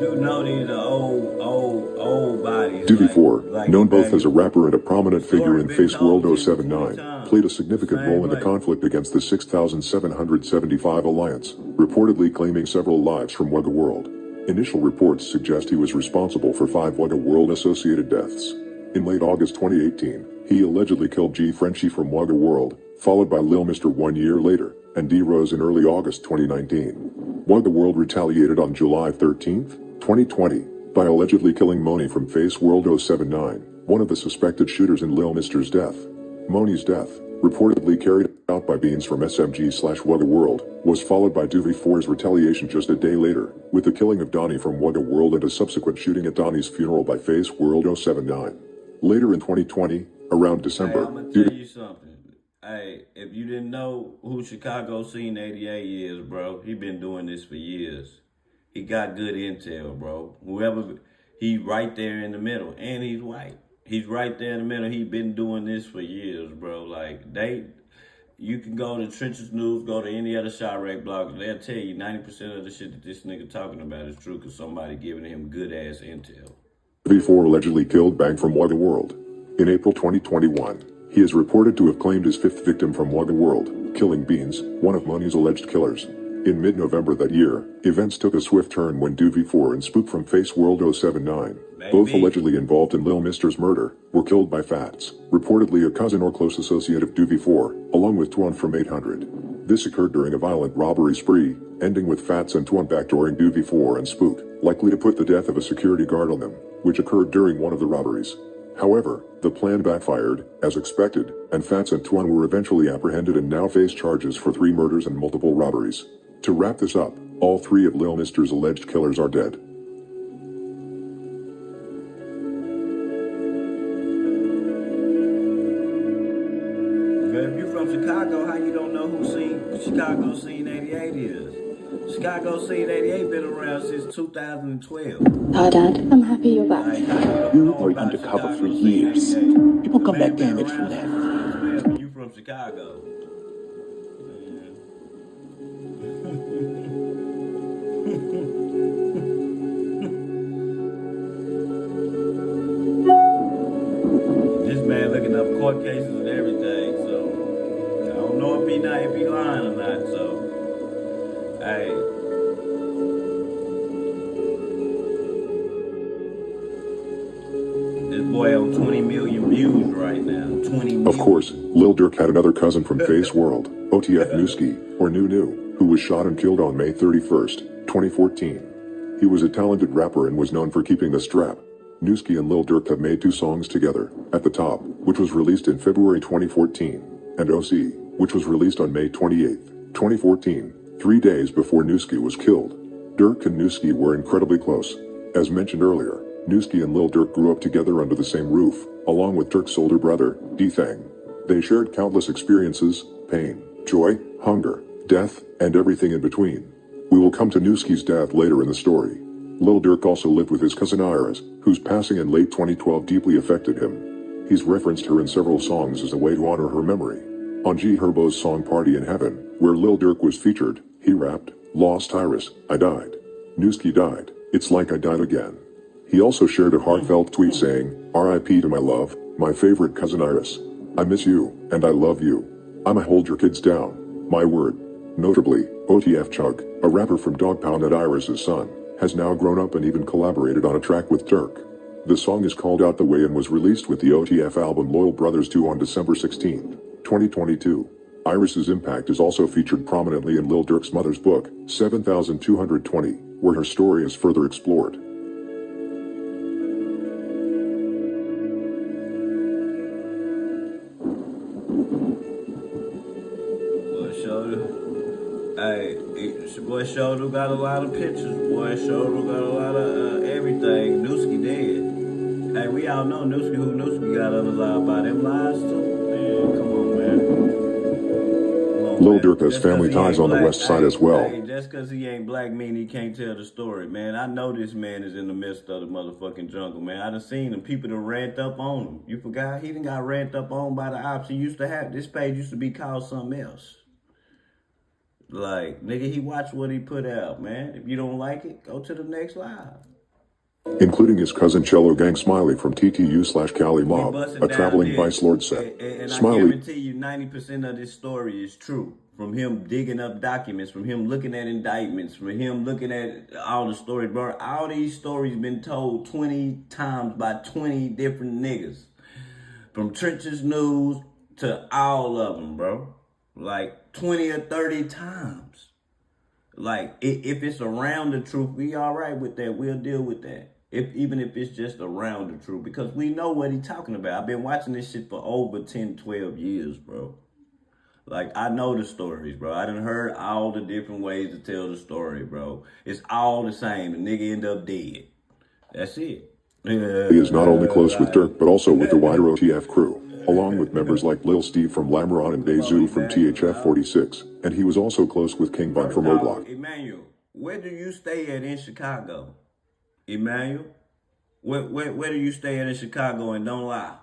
You know these are old bodies. Doobie 4, like known both as a Emmanuel. rapper and a prominent figure in Story Face been told World to 079, 20 times. played a significant Same role in the way. conflict against the 6775 alliance, reportedly claiming several lives from Wugga World. Initial reports suggest he was responsible for 5 Wugga World associated deaths. In late August 2018, he allegedly killed G Frenchie from Wugga World, followed by Lil Mr. 1 year later, and D Rose in early August 2019. Wugga World retaliated on July 13, 2020, by allegedly killing Moni from Face World 079, one of the suspected shooters in Lil Mr.'s death. Moni's death, reportedly carried out by Beans from SMG/Wugga World, was followed by Doobie 4's retaliation just a day later, with the killing of Donnie from Wugga World and a subsequent shooting at Donnie's funeral by Face World 079. Later in 2020, around December, Hey, I'm gonna tell you something. Hey, if you didn't know who Chicago Scene 88 is, bro, he been doing this for years. He got good intel, bro. He right there in the middle, and he's white. He's right there in the middle. He been doing this for years, bro. Like, you can go to Trenches News, go to any other Chirac blog, they'll tell you 90% of the shit that this nigga talking about is true because somebody giving him good-ass intel. V4 allegedly killed Bang from Wugga World. In April 2021, he is reported to have claimed his 5th victim from Wugga World, killing Beans, one of Moni's alleged killers. In mid-November that year, events took a swift turn when Doobie 4 and Spook from Face World 079, both allegedly involved in Lil Mr.'s murder, were killed by Fats, reportedly a cousin or close associate of Doobie 4, along with Twan from 800. This occurred during a violent robbery spree, ending with Fats and Twan backdooring Doobie 4 and Spook, likely to put the death of a security guard on them, which occurred during one of the robberies. However, the plan backfired, as expected, and Fats and Twan were eventually apprehended and now face charges for 3 murders and multiple robberies. To wrap this up, all 3 of Lil Mr.'s alleged killers are dead. If you're from Chicago, how you don't know who Chicago Scene 88 is? Chicago Scene 88 been around since 2012. Dad, I'm happy you're back. Like, how you don't You know were about undercover for Chicago Scene years. 88? People come Man back been damaged from around that. since 2012. You from Chicago. This man looking up court cases and everything, so I don't know if he lying or not, so hey. This boy on 20 million views right now. 20 million. Of course, Lil Durk had another cousin from Face World, OTF Newski, or New, who was shot and killed on May 31st, 2014. He was a talented rapper and was known for keeping the strap. Newski and Lil Durk have made 2 songs together, At the Top, which was released in February 2014, and OC, which was released on May 28, 2014, 3 days before Newski was killed. Durk and Newski were incredibly close. As mentioned earlier, Newski and Lil Durk grew up together under the same roof, along with Durk's older brother, D-Thang. They shared countless experiences, pain, joy, hunger, death, and everything in between. We will come to Newski's death later in the story. Lil Durk also lived with his cousin Iris, whose passing in late 2012 deeply affected him. He's referenced her in several songs as a way to honor her memory. On G Herbo's song Party in Heaven, where Lil Durk was featured, he rapped, "Lost Iris, I died. Newski died, it's like I died again." He also shared a heartfelt tweet saying, "R.I.P. to my love, my favorite cousin Iris. I miss you, and I love you. I'ma hold your kids down, my word." Notably, OTF Chug, a rapper from Dog Pound and Iris's son, has now grown up and even collaborated on a track with Durk. The song is called Out the Way and was released with the OTF album Loyal Brothers 2 on December 16, 2022. Iris's impact is also featured prominently in Lil Durk's mother's book, 7220, where her story is further explored. Boy Shoulder got a lot of pictures. Boy Shoulder got a lot of everything. Newski dead. Hey, we all know Newski who Newski got other lies by them lies too. Man, come on, man. Come on, Lil man. Durk has Just 'cause family he ties ain't on the black- west side hey, as well. Hey, just because he ain't black mean he can't tell the story, man. I know this man is in the midst of the motherfucking jungle, man. I done seen him. People done rant up on him. You forgot? He done got rant up on by the ops. He used to have, this page used to be called something else. Like, nigga, he watched what he put out, man. If you don't like it, go to the next live. Including his cousin Cello Gang Smiley from TTU/Cali We Mob, busting a down traveling this. vice lord said. And I Smiley, guarantee you 90% of this story is true. From him digging up documents, from him looking at indictments, from him looking at all the stories, bro. All these stories been told 20 times by 20 different niggas. From Trenches News to all of them, bro. Like 20 or 30 times. Like, if it's around the truth, we all right with that. We'll deal with that. Even if it's just around the truth. Because we know what he's talking about. I've been watching this shit for over 10, 12 years, bro. Like, I know the stories, bro. I done heard all the different ways to tell the story, bro. It's all the same. The nigga end up dead. That's it. he is not only close with Durk, but also with the wider OTF crew, along with members like Lil Steve from Lamron and Dazu from THF 46, and he was also close with King Bun from O-Block. Emmanuel, where do you stay at in Chicago? Emmanuel, where do you stay at in Chicago? And don't lie.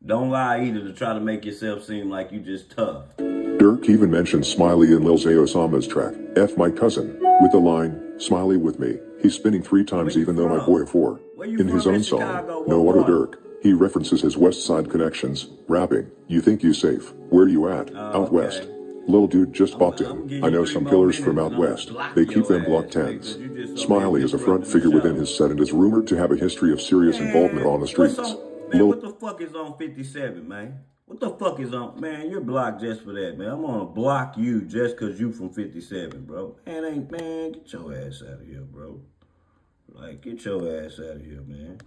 Don't lie either to try to make yourself seem like you just tough. Durk even mentioned Smiley in Lil Zay Osama's track, F My Cousin, with the line, Smiley with me, he's spinning 3 times even though my boy 4. In his own song, No Other Durk, he references his West Side connections, rapping, you think you safe, where you at, out west. Little dude just popped in, I know some killers from out west, they keep them Glock 10s. Smiley is a front figure within his set and is rumored to have a history of serious involvement on the streets. Man, what the fuck is on 57, man? What the fuck is on? Man, you're blocked just for that, man. I'm gonna block you just because you from 57, bro. Man, get your ass out of here, bro. Like, get your ass out of here, man.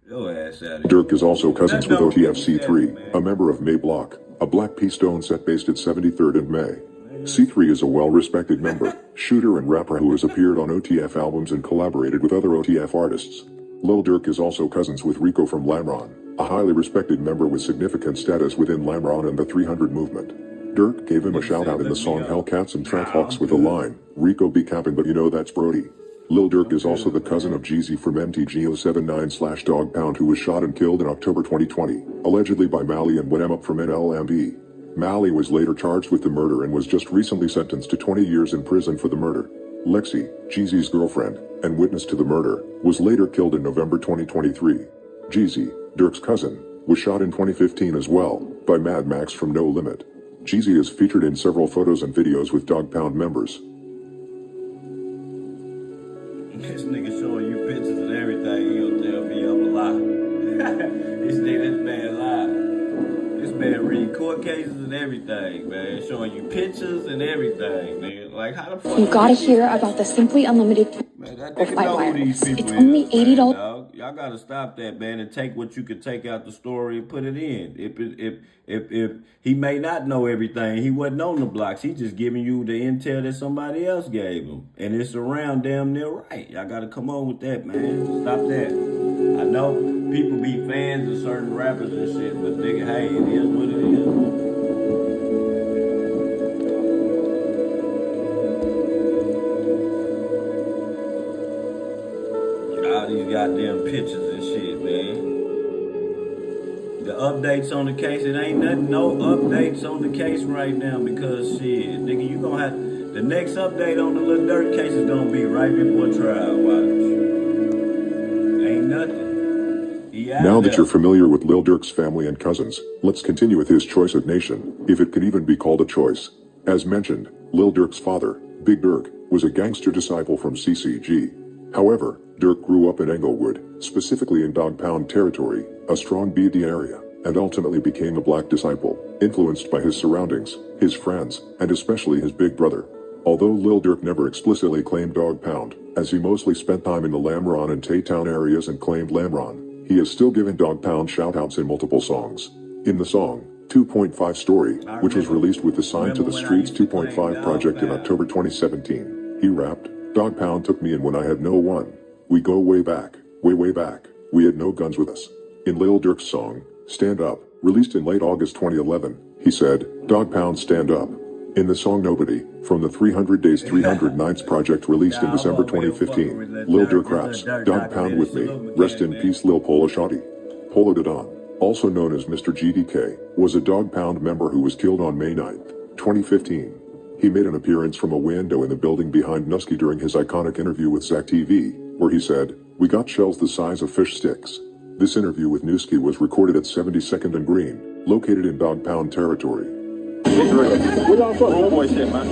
Your ass out of here. Durk is also cousins with OTF C3, a member of May Block, a Black P Stone set based at 73rd and May. C3 is a well-respected member, shooter and rapper who has appeared on OTF albums and collaborated with other OTF artists. Lil Durk is also cousins with Rico from Lamron, a highly respected member with significant status within Lamron and the 300 movement. Durk gave him a shout out in the song Hellcats and Trackhawks with the line, Rico be capping but you know that's Brody. Lil Durk is also the cousin of Jeezy from MTG079/Dog Pound who was shot and killed in October 2020, allegedly by Mally and Wem Up from NLMB. Mally was later charged with the murder and was just recently sentenced to 20 years in prison for the murder. Lexi, Jeezy's girlfriend, and witness to the murder, was later killed in November 2023. Jeezy, Durk's cousin, was shot in 2015 as well, by Mad Max from No Limit. Jeezy is featured in several photos and videos with Dog Pound members. This nigga showing you pictures and everything, he'll tell me I'm a lie. This man lie. This man read court cases and everything, man. Showing you pictures and everything, man. Like, how the fuck You gotta hear about the Simply Unlimited man, that of nigga my know who these wireless. people It's only is, $80. man, dog. Y'all gotta stop that, man, and take what you can take out the story and put it in. If he may not know everything, he wasn't on the blocks. He just giving you the intel that somebody else gave him, and it's around damn near right. Y'all gotta come on with that, man. Stop that. I know people be fans of certain rappers and shit, but nigga, hey, it is what it is. All these goddamn pictures and shit, man. The updates on the case, it ain't nothing, no updates on the case right now because shit, nigga, you gonna have, the next update on the Lil Durk case is gonna be right before trial, watch. Ain't nothing. Now that you're familiar with Lil Durk's family and cousins, let's continue with his choice of nation, if it can even be called a choice. As mentioned, Lil Durk's father, Big Durk, was a gangster disciple from CCG. However, Durk grew up in Englewood, specifically in Dog Pound territory, a strong BD area, and ultimately became a black disciple, influenced by his surroundings, his friends, and especially his big brother. Although Lil Durk never explicitly claimed Dog Pound, as he mostly spent time in the Lamron and Tay-Town areas and claimed Lamron, he has still given Dog Pound shoutouts in multiple songs. In the song, 2.5 Story, which was released with the Sign to the Streets 2.5 project in October 2017, he rapped, Dog Pound took me in when I had no one. We go way back, way back. We had no guns with us. In Lil Durk's song, Stand Up, released in late August 2011, He said, "Dog Pound, stand up." In the song Nobody, from the 300 Days 300 Nights project released in December 2015, Lil Durk raps, "Dog Pound with me, rest in peace Lil Polo Shotty." Polo da Don, also known as Mr. GDK, was a Dog Pound member who was killed on May 9, 2015. He made an appearance from a window in the building behind Nusky during his iconic interview with Zach TV, where he said, "We got shells the size of fish sticks." This interview with Nusky was recorded at 72nd and Green, located in Dog Pound territory. Where y'all from? Homeboy shit, man.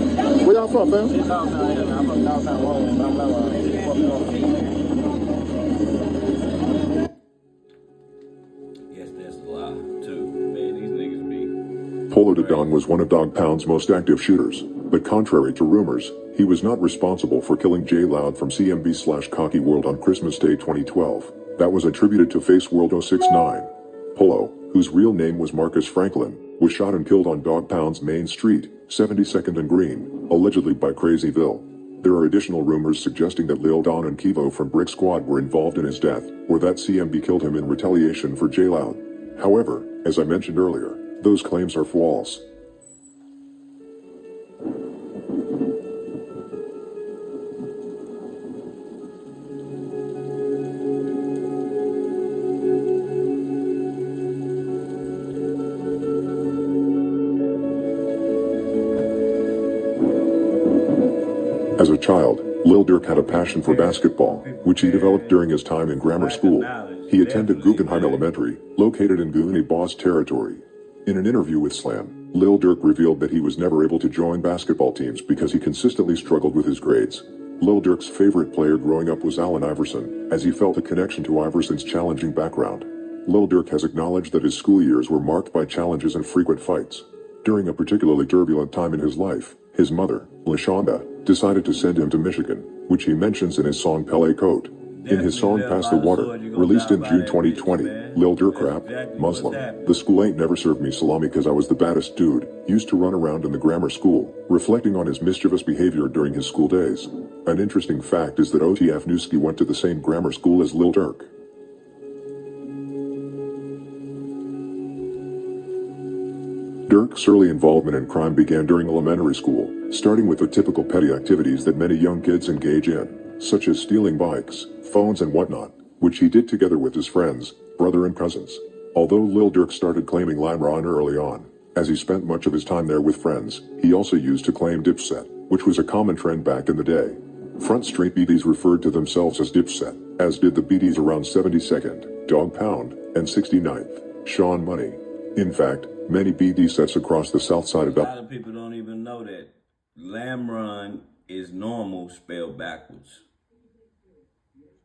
Where y'all from, fam? Downtown here, man. I'm from downtown Rome, but I'm Yes, that's a lie, too. Man, these niggas be... Polo da Don was one of Dog Pound's most active shooters, but contrary to rumors, he was not responsible for killing J Loud from CMB/Cocky World on Christmas Day 2012. That was attributed to Face World 069. Polo, whose real name was Marcus Franklin, was shot and killed on Dog Pound's main street, 72nd and Green, allegedly by Crazyville. There are additional rumors suggesting that Lil Don and Kivo from Brick Squad were involved in his death, or that CMB killed him in retaliation for J Loud. However, as I mentioned earlier, those claims are false. As a child, Lil Durk had a passion for basketball, which he developed during his time in grammar school. He attended Guggenheim Elementary, located in Goonie Boss territory. In an interview with Slam, Lil Durk revealed that he was never able to join basketball teams because he consistently struggled with his grades. Lil Durk's favorite player growing up was Allen Iverson, as he felt a connection to Iverson's challenging background. Lil Durk has acknowledged that his school years were marked by challenges and frequent fights. During a particularly turbulent time in his life, his mother, LaShonda, decided to send him to Michigan, which he mentions in his song Pele Coat. In his song Pass the Water, released in June 2020, Lil Durk rapped, "Muslim, the school ain't never served me salami cause I was the baddest dude, used to run around in the grammar school," reflecting on his mischievous behavior during his school days. An interesting fact is that OTF Newski went to the same grammar school as Lil Durk. Durk's early involvement in crime began during elementary school, starting with the typical petty activities that many young kids engage in, such as stealing bikes, phones and whatnot, which he did together with his friends, brother and cousins. Although Lil Durk started claiming Lamron early on, as he spent much of his time there with friends, he also used to claim Dipset, which was a common trend back in the day. Front Street BDs referred to themselves as Dipset, as did the BDs around 72nd, Dog Pound, and 69th, Sean Money. In fact, many BD sets across the south side of A lot of people don't even know that Lamron is normal spelled backwards.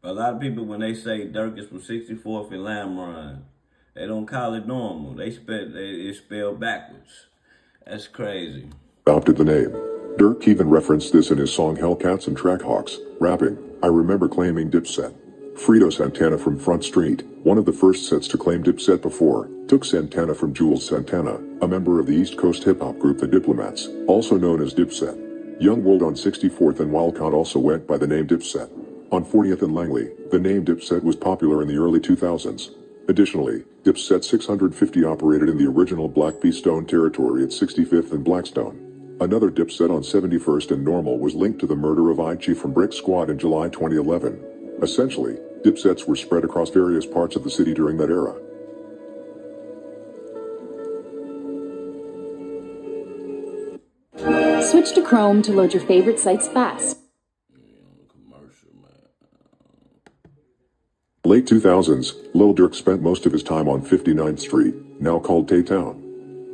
A lot of people, when they say Durk is from 64th and Lamron, they don't call it normal. It's spelled backwards. That's crazy. adopted the name. Durk even referenced this in his song Hellcats and Trackhawks, rapping, "I remember claiming Dipset." Frito Santana from Front Street, one of the first sets to claim Dipset before, took Santana from Jules Santana, a member of the East Coast hip-hop group The Diplomats, also known as Dipset. Young World on 64th and Wildcott also went by the name Dipset. On 40th and Langley, the name Dipset was popular in the early 2000s. Additionally, Dipset 650 operated in the original Black P Stone territory at 65th and Blackstone. Another Dipset on 71st and Normal was linked to the murder of IG from Brick Squad in July 2011. Essentially, Dipsets were spread across various parts of the city during that era. Switch to Chrome to load your favorite sites fast. Late 2000s, Lil Durk spent most of his time on 59th Street, now called Tay-Town.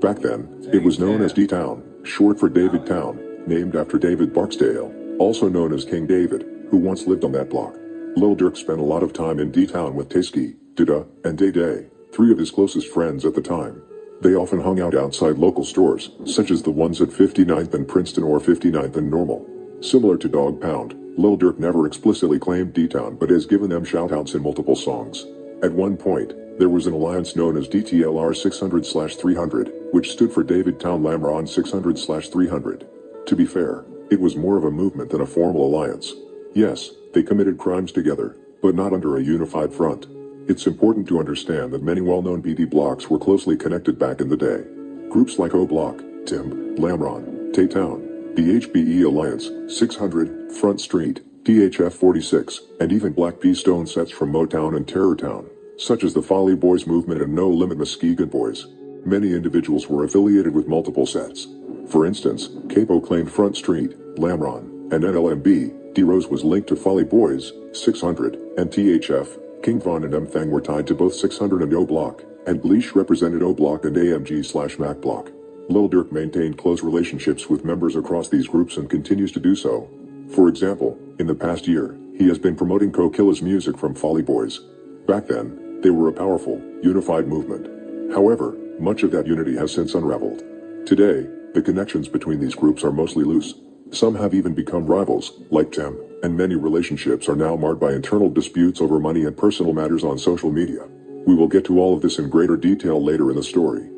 Back then, it was known as D-Town, short for David Town, named after David Barksdale, also known as King David, who once lived on that block. Lil Durk spent a lot of time in D-Town with Tasky, Dida, and Day Day, three of his closest friends at the time. They often hung out outside local stores, such as the ones at 59th and Princeton or 59th and Normal. Similar to Dog Pound, Lil Durk never explicitly claimed D-Town but has given them shoutouts in multiple songs. At one point, there was an alliance known as DTLR 600/300, which stood for David Town Lamron 600/300. To be fair, it was more of a movement than a formal alliance. Yes, they committed crimes together, but not under a unified front. It's important to understand that many well-known BD blocks were closely connected back in the day. Groups like O Block, Tim, Lamron, Tay-Town, the HBE Alliance, 600, Front Street, DHF 46, and even Black P Stone sets from Motown and Terrortown, such as the Folly Boys movement and No Limit Muskegon Boys. Many individuals were affiliated with multiple sets. For instance, Capo claimed Front Street, Lamron, and NLMB, D-Rose was linked to Folly Boys, 600, and THF, King Von and M-Thang were tied to both 600 and O Block, and Bleach represented O Block and AMG/Mac Block. Lil Durk maintained close relationships with members across these groups and continues to do so. For example, in the past year, he has been promoting Coquilla's music from Folly Boys. Back then, they were a powerful, unified movement. However, much of that unity has since unraveled. Today, the connections between these groups are mostly loose. Some have even become rivals, like Tim, and many relationships are now marred by internal disputes over money and personal matters on social media. We will get to all of this in greater detail later in the story.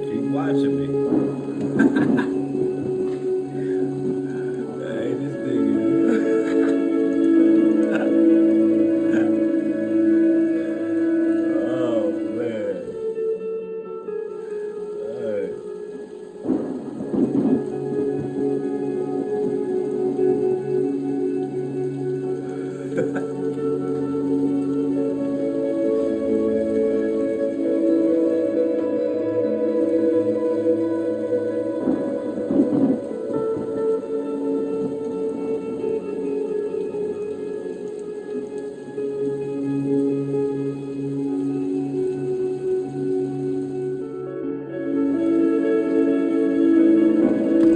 Keep watching me. Hey, this nigga. Oh, man. Hey.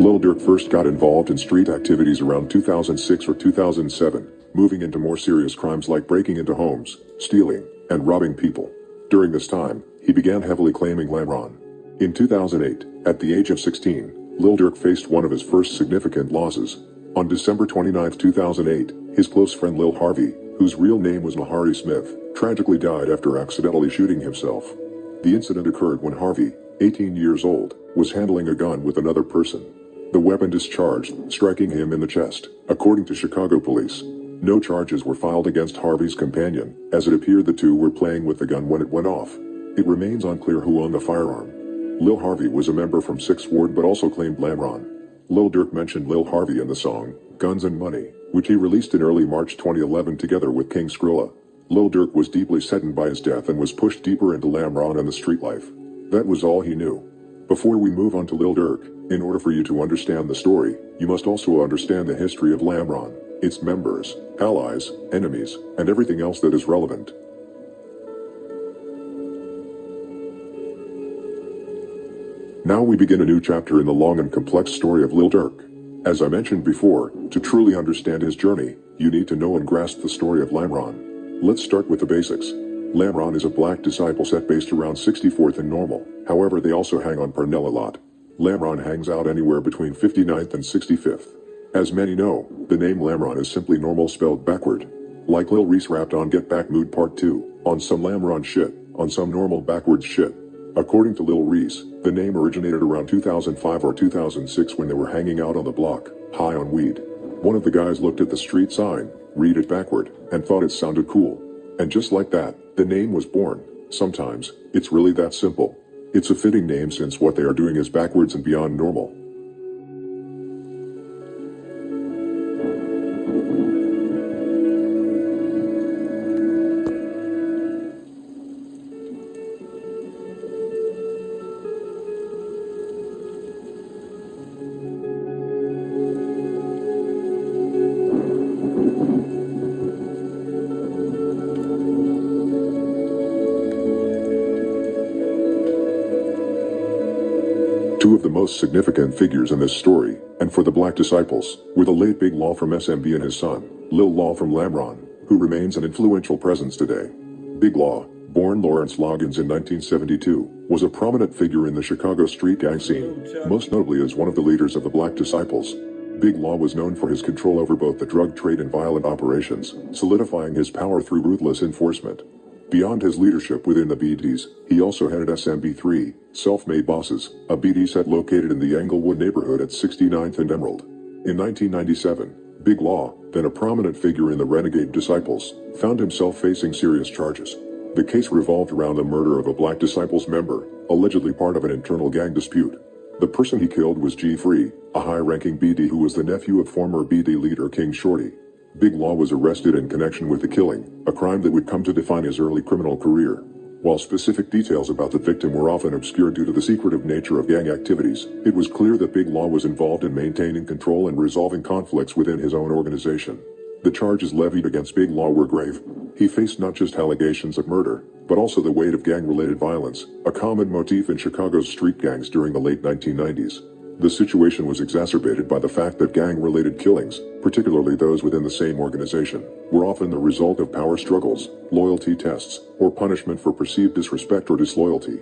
Lil Durk first got involved in street activities around 2006 or 2007, moving into more serious crimes like breaking into homes, stealing, and robbing people. During this time, he began heavily claiming Lamron. In 2008, at the age of 16, Lil Durk faced one of his first significant losses. On December 29, 2008, his close friend Lil Harvey, whose real name was Mahari Smith, tragically died after accidentally shooting himself. The incident occurred when Harvey, 18 years old, was handling a gun with another person. The weapon discharged, striking him in the chest, according to Chicago police. No charges were filed against Harvey's companion, as it appeared the two were playing with the gun when it went off. It remains unclear who owned the firearm. Lil Harvey was a member from 6th Ward but also claimed Lamron. Lil Durk mentioned Lil Harvey in the song, Guns and Money, which he released in early March 2011 together with King Skrilla. Lil Durk was deeply saddened by his death and was pushed deeper into Lamron and the street life. That was all he knew. Before we move on to Lil Durk, in order for you to understand the story, you must also understand the history of Lamron, its members, allies, enemies, and everything else that is relevant. Now we begin a new chapter in the long and complex story of Lil Durk. As I mentioned before, to truly understand his journey, you need to know and grasp the story of Lamron. Let's start with the basics. Lamron is a black disciple set based around 64th and Normal, however they also hang on Purnell a lot. Lamron hangs out anywhere between 59th and 65th. As many know, the name Lamron is simply normal spelled backward. Like Lil Reese rapped on Get Back Mood Part 2, on some Lamron shit, on some normal backwards shit. According to Lil Reese, the name originated around 2005 or 2006 when they were hanging out on the block, high on weed. One of the guys looked at the street sign, read it backward, and thought it sounded cool. And just like that, the name was born. Sometimes, it's really that simple. It's a fitting name since what they are doing is backwards and beyond normal. Two of the most significant figures in this story, and for the Black Disciples, were the late Big Law from SMB and his son, Lil Law from Lamron, who remains an influential presence today. Big Law, born Lawrence Loggins in 1972, was a prominent figure in the Chicago street gang scene, most notably as one of the leaders of the Black Disciples. Big Law was known for his control over both the drug trade and violent operations, solidifying his power through ruthless enforcement. Beyond his leadership within the BDs, he also headed SMB3, Self-Made Bosses, a BD set located in the Englewood neighborhood at 69th and Emerald. In 1997, Big Law, then a prominent figure in the Renegade Disciples, found himself facing serious charges. The case revolved around the murder of a Black Disciples member, allegedly part of an internal gang dispute. The person he killed was G. Free, a high-ranking BD who was the nephew of former BD leader King Shorty. Big Law was arrested in connection with the killing, a crime that would come to define his early criminal career. While specific details about the victim were often obscure due to the secretive nature of gang activities, it was clear that Big Law was involved in maintaining control and resolving conflicts within his own organization. The charges levied against Big Law were grave. He faced not just allegations of murder, but also the weight of gang-related violence, a common motif in Chicago's street gangs during the late 1990s. The situation was exacerbated by the fact that gang-related killings, particularly those within the same organization, were often the result of power struggles, loyalty tests, or punishment for perceived disrespect or disloyalty.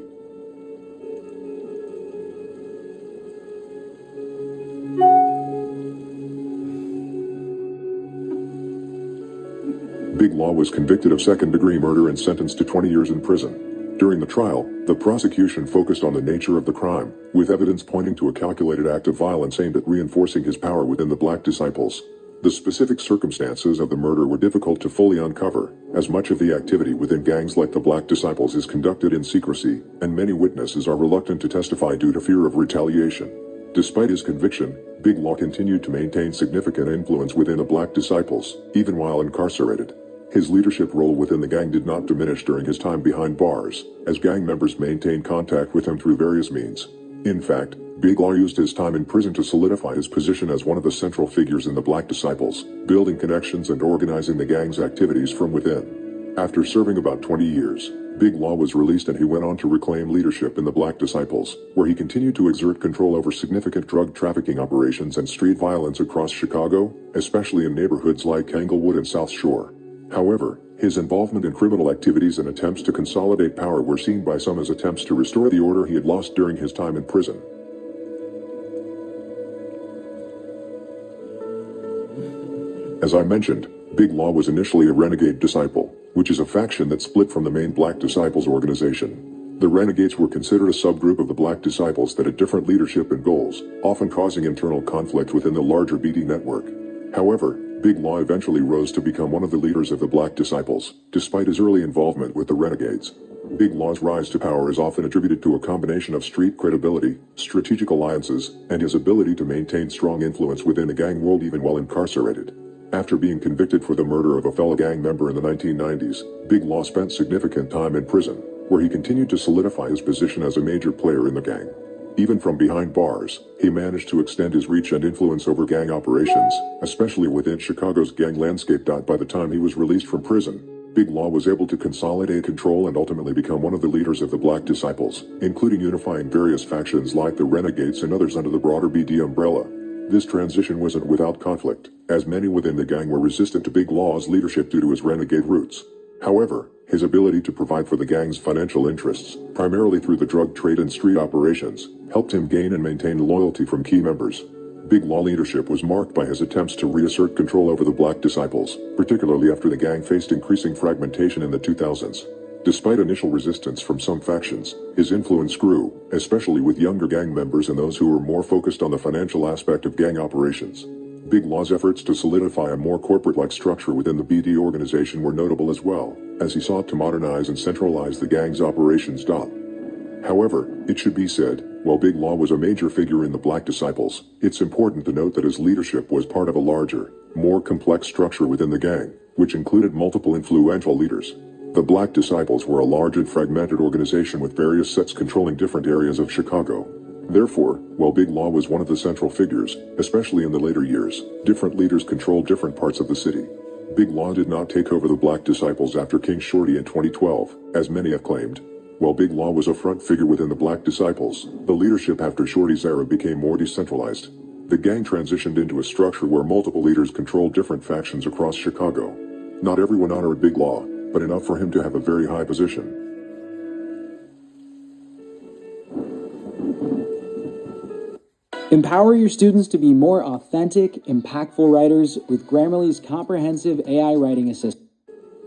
Big Law was convicted of second-degree murder and sentenced to 20 years in prison. During the trial, the prosecution focused on the nature of the crime, with evidence pointing to a calculated act of violence aimed at reinforcing his power within the Black Disciples. The specific circumstances of the murder were difficult to fully uncover, as much of the activity within gangs like the Black Disciples is conducted in secrecy, and many witnesses are reluctant to testify due to fear of retaliation. Despite his conviction, Big Law continued to maintain significant influence within the Black Disciples, even while incarcerated. His leadership role within the gang did not diminish during his time behind bars, as gang members maintained contact with him through various means. In fact, Big Law used his time in prison to solidify his position as one of the central figures in the Black Disciples, building connections and organizing the gang's activities from within. After serving about 20 years, Big Law was released and he went on to reclaim leadership in the Black Disciples, where he continued to exert control over significant drug trafficking operations and street violence across Chicago, especially in neighborhoods like Englewood and South Shore. However, his involvement in criminal activities and attempts to consolidate power were seen by some as attempts to restore the order he had lost during his time in prison. As I mentioned, Big Law was initially a Renegade Disciple, which is a faction that split from the main Black Disciples organization. The Renegades were considered a subgroup of the Black Disciples that had different leadership and goals, often causing internal conflict within the larger BD network. However, Big Law eventually rose to become one of the leaders of the Black Disciples, despite his early involvement with the Renegades. Big Law's rise to power is often attributed to a combination of street credibility, strategic alliances, and his ability to maintain strong influence within the gang world even while incarcerated. After being convicted for the murder of a fellow gang member in the 1990s, Big Law spent significant time in prison, where he continued to solidify his position as a major player in the gang. Even from behind bars, he managed to extend his reach and influence over gang operations, especially within Chicago's gang landscape. By the time he was released from prison, Big Law was able to consolidate control and ultimately become one of the leaders of the Black Disciples, including unifying various factions like the Renegades and others under the broader BD umbrella. This transition wasn't without conflict, as many within the gang were resistant to Big Law's leadership due to his renegade roots. However, his ability to provide for the gang's financial interests, primarily through the drug trade and street operations, helped him gain and maintain loyalty from key members. Big Law leadership was marked by his attempts to reassert control over the Black Disciples, particularly after the gang faced increasing fragmentation in the 2000s. Despite initial resistance from some factions, his influence grew, especially with younger gang members and those who were more focused on the financial aspect of gang operations. Big Law's efforts to solidify a more corporate-like structure within the BD organization were notable as well, as he sought to modernize and centralize the gang's operations. However, it should be said, while Big Law was a major figure in the Black Disciples, it's important to note that his leadership was part of a larger, more complex structure within the gang, which included multiple influential leaders. The Black Disciples were a large and fragmented organization with various sets controlling different areas of Chicago. Therefore, while Big Law was one of the central figures, especially in the later years, different leaders controlled different parts of the city. Big Law did not take over the Black Disciples after King Shorty in 2012, as many have claimed. While Big Law was a front figure within the Black Disciples, the leadership after Shorty's era became more decentralized. The gang transitioned into a structure where multiple leaders controlled different factions across Chicago. Not everyone honored Big Law, but enough for him to have a very high position. Empower your students to be more authentic, impactful writers with Grammarly's comprehensive AI writing assistant.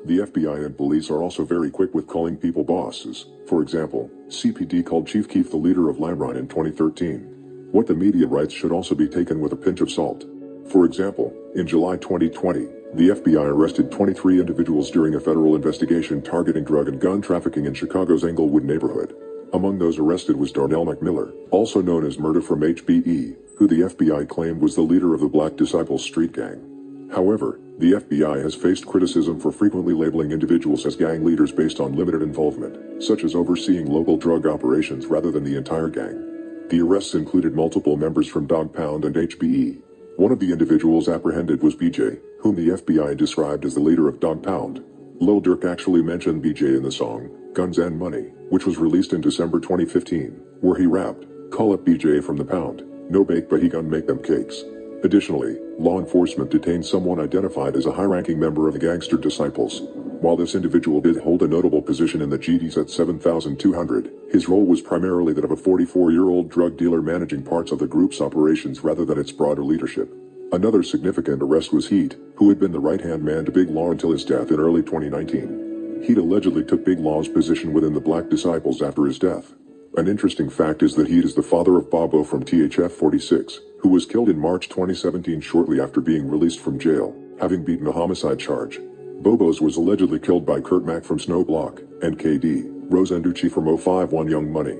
The FBI and police are also very quick with calling people bosses. For example, CPD called Chief Keef the leader of Lamron in 2013. What the media writes should also be taken with a pinch of salt. For example, in July 2020, the FBI arrested 23 individuals during a federal investigation targeting drug and gun trafficking in Chicago's Englewood neighborhood. Among those arrested was Darnell McMiller, also known as Murder from HBE, who the FBI claimed was the leader of the Black Disciples street gang. However, the FBI has faced criticism for frequently labeling individuals as gang leaders based on limited involvement, such as overseeing local drug operations rather than the entire gang. The arrests included multiple members from Dog Pound and HBE. One of the individuals apprehended was BJ, whom the FBI described as the leader of Dog Pound. Lil Durk actually mentioned BJ in the song, Guns and Money, which was released in December 2015, where he rapped, "Call up BJ from the pound, no bake but he gon' make them cakes." Additionally, law enforcement detained someone identified as a high-ranking member of the gangster Disciples. While this individual did hold a notable position in the GDs at 7,200, his role was primarily that of a 44-year-old drug dealer managing parts of the group's operations rather than its broader leadership. Another significant arrest was Heat, who had been the right-hand man to Big Law until his death in early 2019. Heat allegedly took Big Law's position within the Black Disciples after his death. An interesting fact is that Heat is the father of Bobo from THF 46, who was killed in March 2017 shortly after being released from jail, having beaten a homicide charge. Bobo's was allegedly killed by Kurt Mack from Snow Block, and KD, Rose Anducci from 051 Young Money.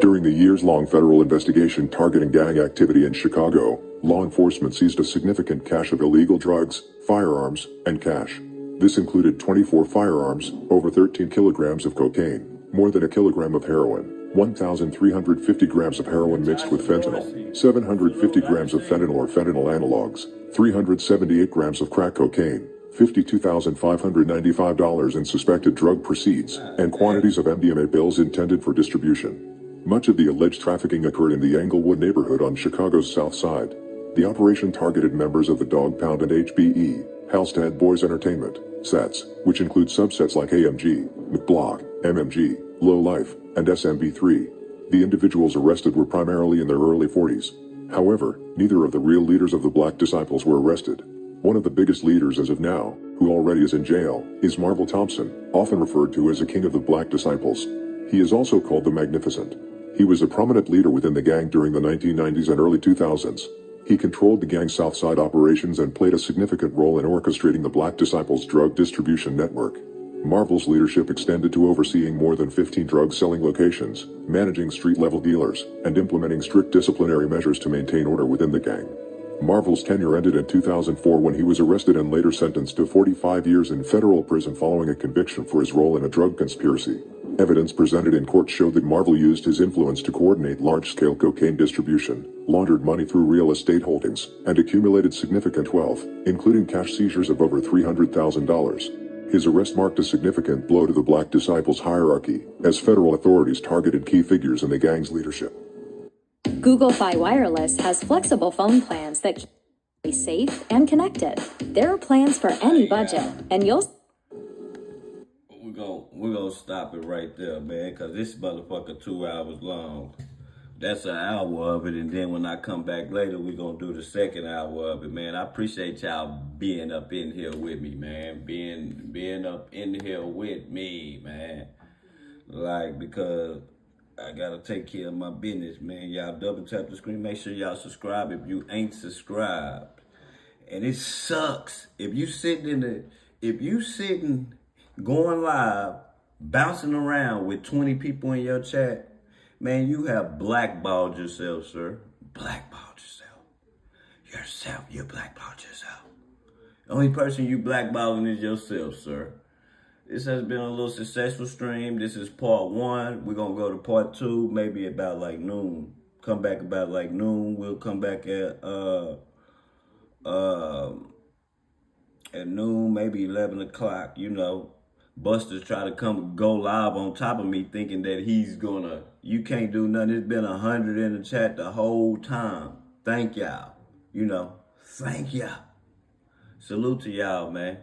During the years-long federal investigation targeting gang activity in Chicago, law enforcement seized a significant cache of illegal drugs, firearms, and cash. This included 24 firearms, over 13 kilograms of cocaine, more than a kilogram of heroin, 1,350 grams of heroin mixed with fentanyl, 750 grams of fentanyl or fentanyl analogs, 378 grams of crack cocaine, $52,595 in suspected drug proceeds, and quantities of MDMA pills intended for distribution. Much of the alleged trafficking occurred in the Englewood neighborhood on Chicago's South Side. The operation targeted members of the Dog Pound and HBE, Halstead Boys Entertainment, sets, which include subsets like AMG, McBlock, MMG, Low Life, and SMB3. The individuals arrested were primarily in their early 40s. However, neither of the real leaders of the Black Disciples were arrested. One of the biggest leaders as of now, who already is in jail, is Marvel Thompson, often referred to as a king of the Black Disciples. He is also called the Magnificent. He was a prominent leader within the gang during the 1990s and early 2000s. He controlled the gang's Southside operations and played a significant role in orchestrating the Black Disciples drug distribution network. Marvel's leadership extended to overseeing more than 15 drug-selling locations, managing street-level dealers, and implementing strict disciplinary measures to maintain order within the gang. Marvel's tenure ended in 2004 when he was arrested and later sentenced to 45 years in federal prison following a conviction for his role in a drug conspiracy. Evidence presented in court showed that Marvel used his influence to coordinate large-scale cocaine distribution, laundered money through real estate holdings, and accumulated significant wealth, including cash seizures of over $300,000. His arrest marked a significant blow to the Black Disciples hierarchy, as federal authorities targeted key figures in the gang's leadership. Google Fi Wireless has flexible phone plans that keep you safe and connected. There are plans for any budget, and you'll... We're gonna stop it right there, man, because this motherfucker 2 hours long. That's an hour of it, and then when I come back later, we're gonna do the second hour of it, man. I appreciate y'all being up in here with me, man. Being up in here with me, man. Like, because I gotta take care of my business, man. Y'all double tap the screen. Make sure y'all subscribe if you ain't subscribed. And it sucks if you sitting going live, bouncing around with 20 people in your chat, man, you have blackballed yourself, sir. Blackballed yourself. You blackballed yourself. The only person you blackballing is yourself, sir. This has been a little successful stream. This is part 1. We're going to go to part 2, maybe about like noon. Come back about like noon. We'll come back at noon, maybe 11 o'clock, you know. Buster try to go live on top of me thinking that he's gonna, you can't do nothing. It's been 100 in the chat the whole time. Thank y'all. You know, thank y'all. Salute to y'all, man.